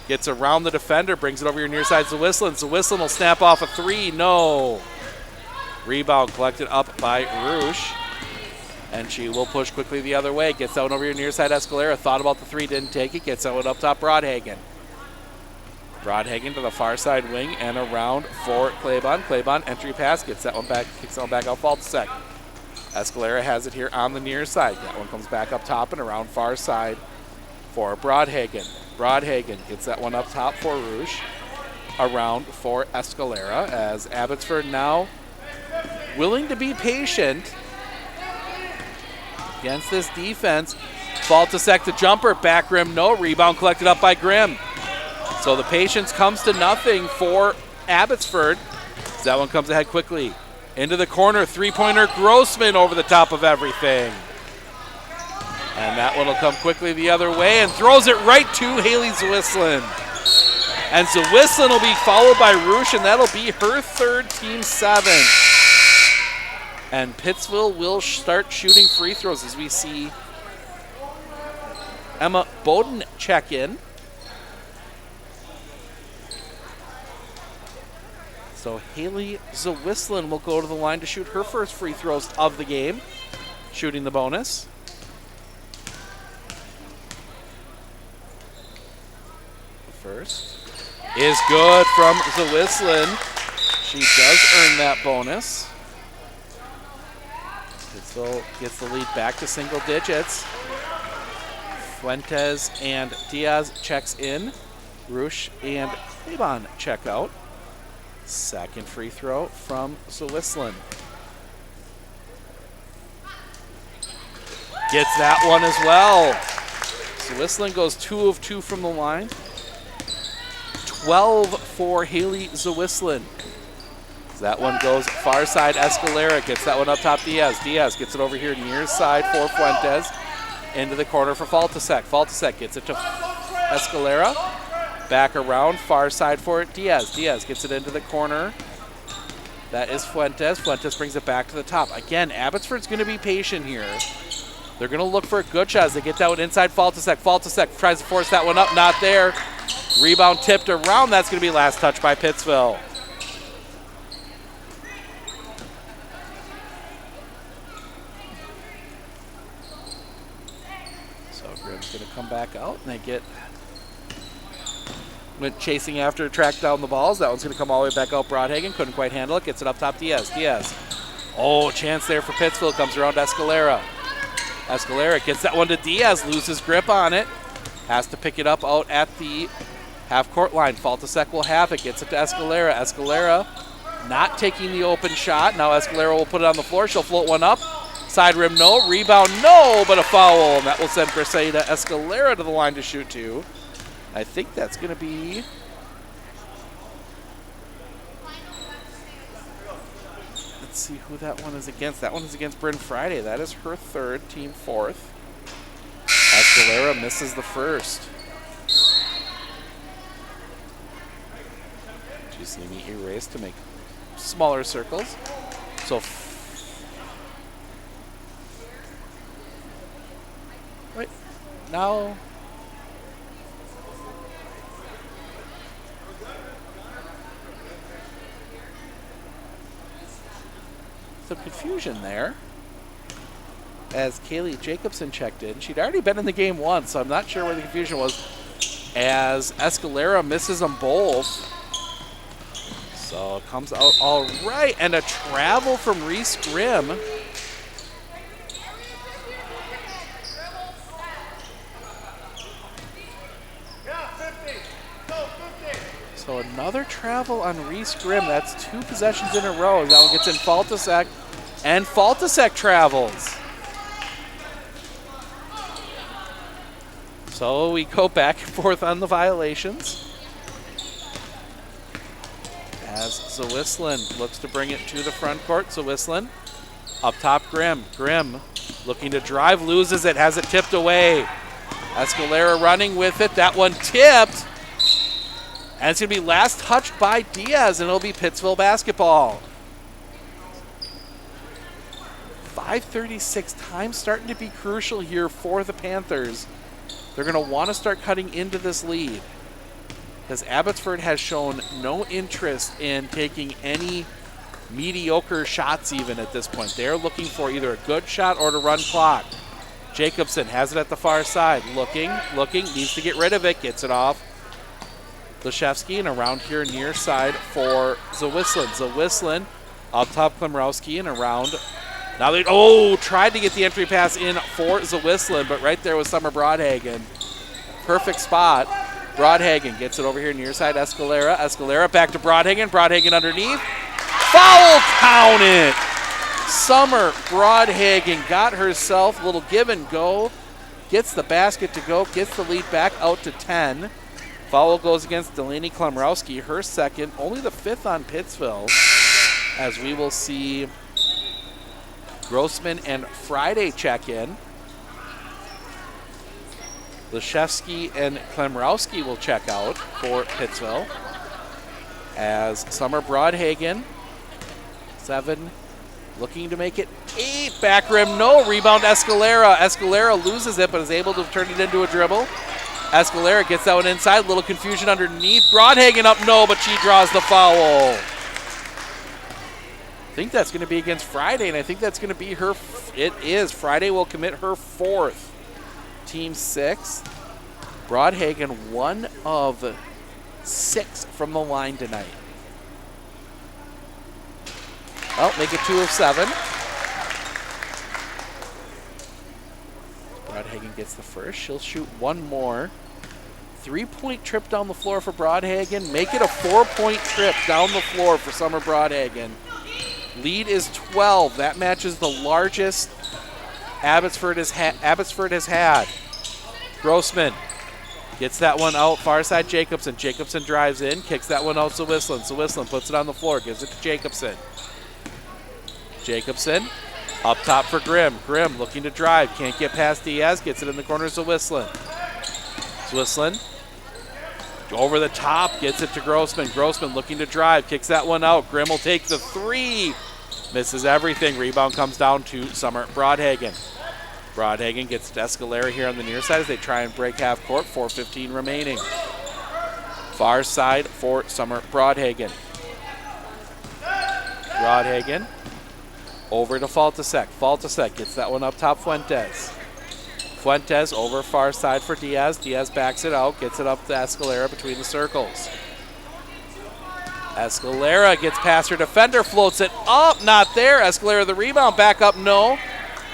M: gets around the defender, brings it over your near side. Zawислin. Zawислin will snap off a 3. No. Rebound collected up by Roosh. And she will push quickly the other way. Gets that one over your near side. Escalera thought about the 3, didn't take it. Gets that one up top. Broadhagen. Broadhagen to the far side wing and around for Claiborne. Claiborne entry pass. Gets that one back. Kicks that one back out. Faltasek. Escalera has it here on the near side. That one comes back up top and around far side for Broadhagen. Broadhagen gets that one up top for Rouge. Around for Escalera as Abbotsford now willing to be patient against this defense. Faltasek the jumper. Back rim, no. Rebound collected up by Grimm. So the patience comes to nothing for Abbotsford. That one comes ahead quickly. Into the corner, three-pointer, Grossman over the top of everything. And that one will come quickly the other way and throws it right to Haley Zawислin. And Zawислin will be followed by Roosh, and that'll be her third, team 7th. And Pittsville will start shooting free throws as we see Emma Bowden check in. So Haley Zawислin will go to the line to shoot her first free throws of the game, shooting the bonus. First is good from Zawислin. She does earn that bonus. Pittsville gets the lead back to single digits. Fuentes and Diaz checks in. Roosh and Claiborne check out. Second free throw from Zawислin. Gets that one as well. Zawислin goes 2 of 2 from the line. 12 for Haley Zawислin. That one goes far side. Escalera gets that one up top. Diaz. Diaz gets it over here near side for Fuentes. Into the corner for Faltasek. Faltasek gets it to Escalera. Back around, far side for it. Diaz. Diaz gets it into the corner. That is Fuentes. Fuentes brings it back to the top. Again, Abbotsford's going to be patient here. They're going to look for a good shot as they get that one inside Faltasek. Faltasek tries to force that one up. Not there. Rebound tipped around. That's going to be last touch by Pittsville. So Grimm's going to come back out, and they went chasing after, tracked down the balls. That one's going to come all the way back out. Broadhagen couldn't quite handle it. Gets it up top. Diaz. Diaz. Oh, chance there for Pittsville. Comes around Escalera. Escalera gets that one to Diaz. Loses grip on it. Has to pick it up out at the half-court line. Faltasek will have it. Gets it to Escalera. Escalera not taking the open shot. Now Escalera will put it on the floor. She'll float one up. Side rim, no. Rebound, no, but a foul. And that will send Briseida Escalera to the line to shoot 2. I think that's going to be... Let's see who that one is against. That one is against Bryn Friday. That is her third, team 4th. Escalera misses the first. Just let me erase to make smaller circles. So wait, now some confusion there as Kaylee Jacobson checked in. She'd already been in the game once, so I'm not sure where the confusion was. As Escalera misses them both. So it comes out all right, and a travel from Reese Grimm. So another travel on Reese Grimm. That's 2 possessions in a row. That one gets in Faltasek, and Faltasek travels. So we go back and forth on the violations. As Zawislin looks to bring it to the front court. Zawislin up top, Grimm. Grimm looking to drive, loses it, has it tipped away. Escalera running with it. That one tipped. And it's going to be last touched by Diaz, and it'll be Pittsville basketball. 5:36, time starting to be crucial here for the Panthers. They're going to want to start cutting into this lead, because Abbotsford has shown no interest in taking any mediocre shots even at this point. They're looking for either a good shot or to run clock. Jacobson has it at the far side. Looking, needs to get rid of it, gets it off. Leszewski, and around here near side for Zawislin. Zawislin up top, Klimrowski, and around. Now they, tried to get the entry pass in for Zawislin, but right there was Summer Broadhagen. Perfect spot. Broadhagen gets it over here near side, Escalera. Escalera back to Broadhagen. Broadhagen underneath. Foul counted. Summer Broadhagen got herself a little give and go. Gets the basket to go, gets the lead back out to 10. Foul goes against Delaney Klimrowski, her second, only the 5th on Pittsville, as we will see Grossman and Friday check in. Leszewski and Klimrowski will check out for Pittsville, as Summer Broadhagen, 7, looking to make it 8. Back rim, no. Rebound, Escalera. Escalera loses it, but is able to turn it into a dribble. Escalera gets that one inside. Little confusion underneath. Broadhagen up, no, but she draws the foul. I think that's going to be against Friday, and I think that's going to be her. It is. Friday will commit her 4th. Team 6. Broadhagen 1 of 6 from the line tonight. Well, make it 2 of 7. Broadhagen gets the first. She'll shoot one more. 3-point trip down the floor for Broadhagen. Make it a 4-point trip down the floor for Summer Broadhagen. Lead is 12. That matches the largest Abbotsford has had. Grossman gets that one out. Far side, Jacobson. Jacobson drives in, kicks that one out to Zawislin. Zawislin puts it on the floor, gives it to Jacobson. Jacobson up top for Grimm. Grimm looking to drive, can't get past Diaz, gets it in the corner to Zawislin. Zawislin over the top, gets it to Grossman. Grossman looking to drive, kicks that one out. Grimm will take the 3. Misses everything. Rebound comes down to Summer Broadhagen. Broadhagen gets to Escalera here on the near side as they try and break half court. 4:15 remaining. Far side for Summer Broadhagen. Broadhagen over to Faltasek. Faltasek gets that one up top, Fuentes. Fuentes over far side for Diaz. Diaz backs it out, gets it up to Escalera between the circles. Escalera gets past her defender, floats it up, not there. Escalera the rebound, back up, no.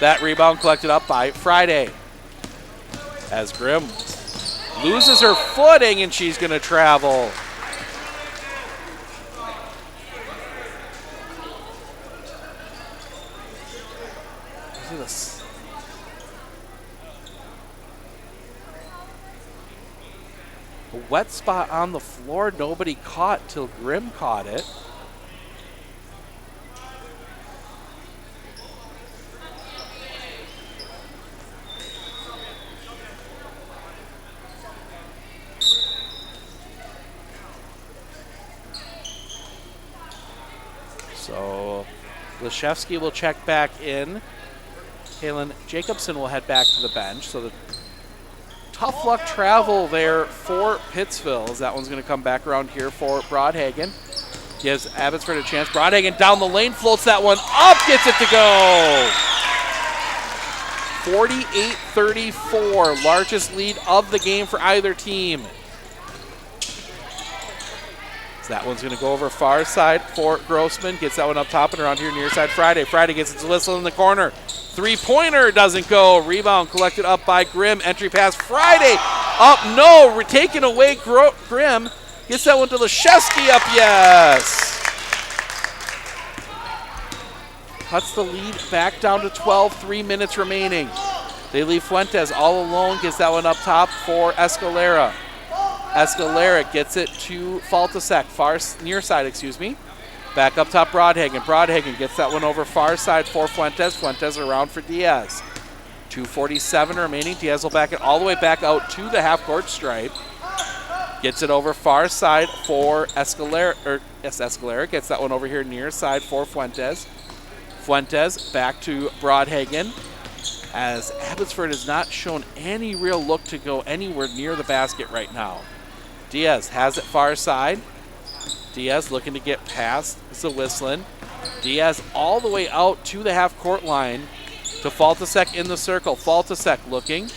M: That rebound collected up by Friday. As Grimm loses her footing and she's going to travel. Look at this. A wet spot on the floor, nobody caught till Grimm caught it. So Leszewski will check back in. Kaylin Jacobson will head back to the bench. So the tough luck travel there for Pittsville, as that one's going to come back around here for Broadhagen. Gives Abbotsford a chance. Broadhagen down the lane, floats that one up, gets it to go. 48-34, largest lead of the game for either team. So that one's going to go over far side for Grossman. Gets that one up top and around here near side Friday. Friday gets its whistle in the corner. Three-pointer doesn't go. Rebound collected up by Grimm. Entry pass Friday. Up, no. Taken away. Grimm gets that one to Leszewski. Up, yes. Cuts the lead back down to 12. 3 minutes remaining. They leave Fuentes all alone. Gets that one up top for Escalera. Escalera gets it to Faltasek, far near side, excuse me. Back up top, Broadhagen. Broadhagen gets that one over far side for Fuentes. Fuentes around for Diaz. 2:47 remaining. Diaz will back it all the way back out to the half-court stripe. Gets it over far side for Escalera. Escalera gets that one over here near side for Fuentes. Fuentes back to Broadhagen, as Abbotsford has not shown any real look to go anywhere near the basket right now. Diaz has it far side. Diaz looking to get past Zawislin. Diaz all the way out to the half-court line to Faltasek in the circle. Faltasek looking.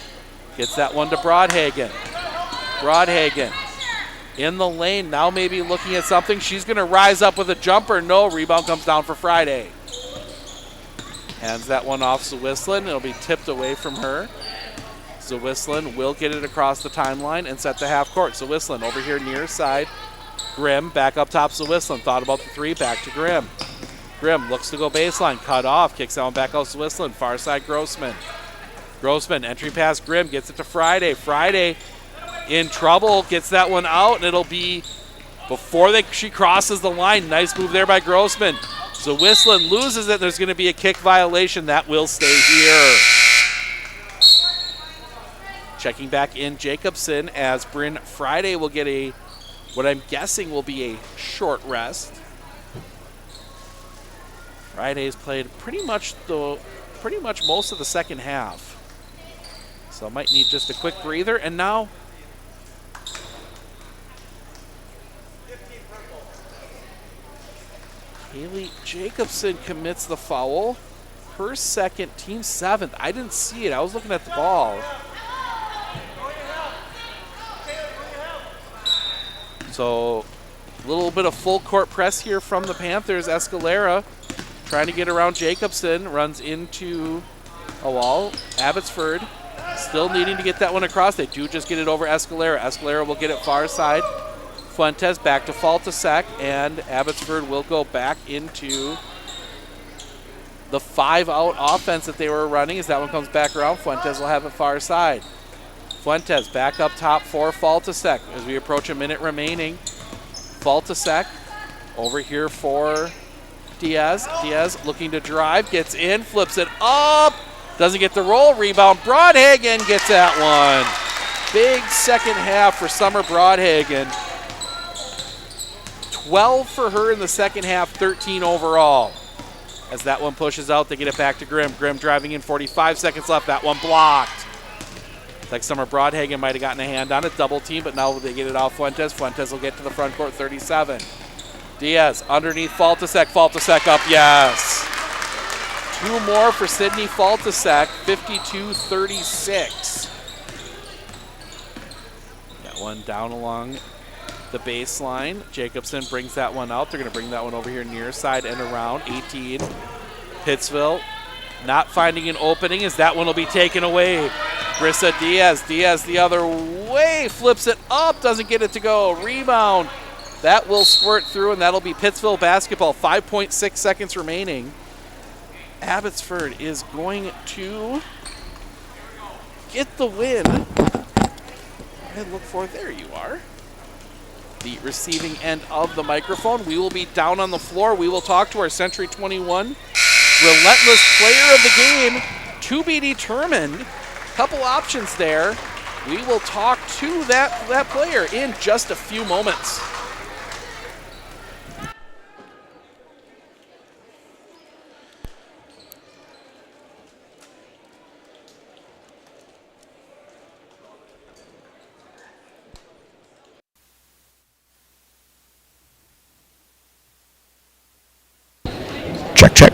M: Gets that one to Broadhagen. Broadhagen in the lane, now maybe looking at something. She's going to rise up with a jumper. No, rebound comes down for Friday. Hands that one off Zawislin. It'll be tipped away from her. Zawislin will get it across the timeline and set the half court. Zawislin over here near side. Grimm back up top. Zawislin thought about the three. Back to Grimm. Grimm looks to go baseline. Cut off. Kicks that one back out Zawislin. Far side Grossman. Grossman entry pass Grimm. Gets it to Friday. Friday in trouble. Gets that one out, and it'll be before she crosses the line. Nice move there by Grossman. Zawislin loses it. There's going to be a kick violation. That will stay here. Checking back in Jacobson as Bryn Friday will get what I'm guessing will be a short rest. Friday's played pretty much most of the second half. So might need just a quick breather. And now Haley Jacobson commits the foul. Her second, team seventh. I didn't see it. I was looking at the ball. So a little bit of full court press here from the Panthers. Escalera trying to get around Jacobson. Runs into a wall. Abbotsford still needing to get that one across. They do just get it over Escalera. Escalera will get it far side. Fuentes back to Faltasek, and Abbotsford will go back into the 5-out offense that they were running as that one comes back around. Fuentes will have it far side. Fuentes back up top for Faltasek as we approach a minute remaining. Faltasek over here for Diaz. Diaz looking to drive, gets in, flips it up, doesn't get the roll, rebound. Broadhagen gets that one. Big second half for Summer Broadhagen. 12 for her in the second half, 13 overall. As that one pushes out, they get it back to Grimm. Grimm driving in, 45 seconds left. That one blocked. Like Summer Broadhagen might have gotten a hand on it, double team, but now they get it off Fuentes. Fuentes will get to the front court, 37. Diaz underneath Faltasek. Faltasek up, yes. Two more for Sydney Faltasek, 52-36. That one down along the baseline. Jacobson brings that one out. They're going to bring that one over here near side and around. 18. Pittsville not finding an opening as that one will be taken away. Brissa Diaz. Diaz the other way. Flips it up. Doesn't get it to go. Rebound. That will squirt through, and that'll be Pittsville basketball. 5.6 seconds remaining. Abbotsford is going to get the win. And look for, there you are. The receiving end of the microphone. We will be down on the floor. We will talk to our Century 21 relentless player of the game to be determined. Couple options there. We will talk to that player in just a few moments.
W: Check, check.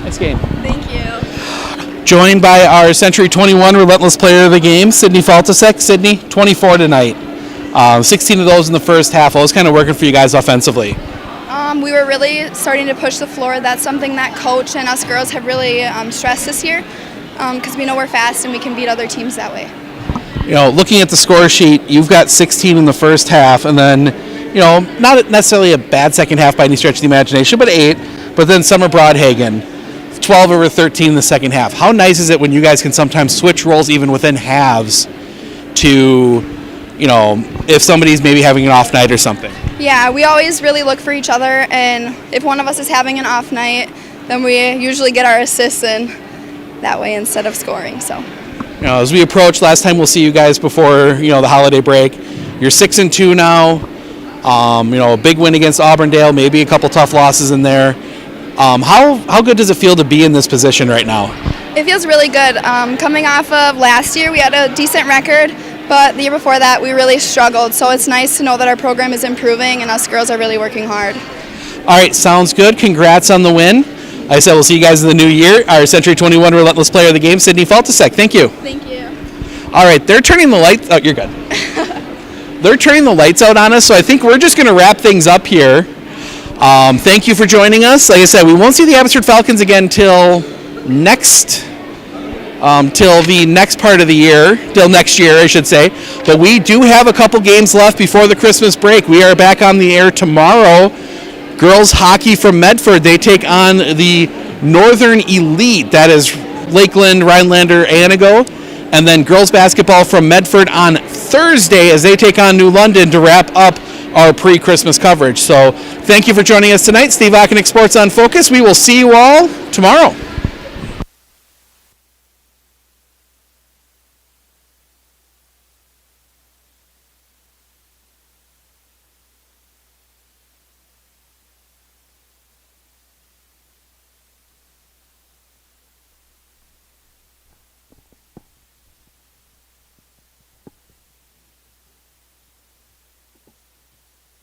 M: Nice game.
F: Thank you.
M: Joined by our Century 21 Relentless Player of the Game, Sydney Faltasek. Sydney, 24 tonight. 16 of those in the first half. What was kind of working for you guys offensively?
F: We were really starting to push the floor. That's something that coach and us girls have really stressed this year because we know we're fast and we can beat other teams that way.
M: You know, looking at the score sheet, you've got 16 in the first half, and then, you know, not necessarily a bad second half by any stretch of the imagination, but 8. But then Summer Broadhagen, 12 over 13 in the second half. How nice is it when you guys can sometimes switch roles even within halves to, you know, if somebody's maybe having an off night or something?
F: Yeah, we always really look for each other, and if one of us is having an off night, then we usually get our assists in that way instead of scoring. So,
M: you know, as we approach, last time we'll see you guys before, you know, the holiday break. You're 6-2 now. You know, a big win against Auburndale, maybe a couple tough losses in there. How good does it feel to be in this position right now?
F: it feels really good. Coming off of last year, we had a decent record. But the year before that, we really struggled. So it's nice to know that our program is improving and us girls are really working hard.
M: All right, sounds good. Congrats on the win. Like I said, we'll see you guys in the new year. Our Century 21 Relentless Player of the Game, Sydney Faltasek. Thank you.
F: Thank you.
M: All right, they're turning the lights out. You're good. They're turning the lights out on us, so I think we're just going to wrap things up here. Thank you for joining us. Like I said, we won't see the Abbotsford Falcons again till the next part of the year, till next year, I should say. But we do have a couple games left before the Christmas break. We are back on the air tomorrow. Girls hockey from Medford, they take on the Northern Elite. That is Lakeland, Rhinelander, Anago. And then girls basketball from Medford on Thursday as they take on New London to wrap up our pre-Christmas coverage. So thank you for joining us tonight. Steve Ockenick, Sports on Focus. We will see you all tomorrow.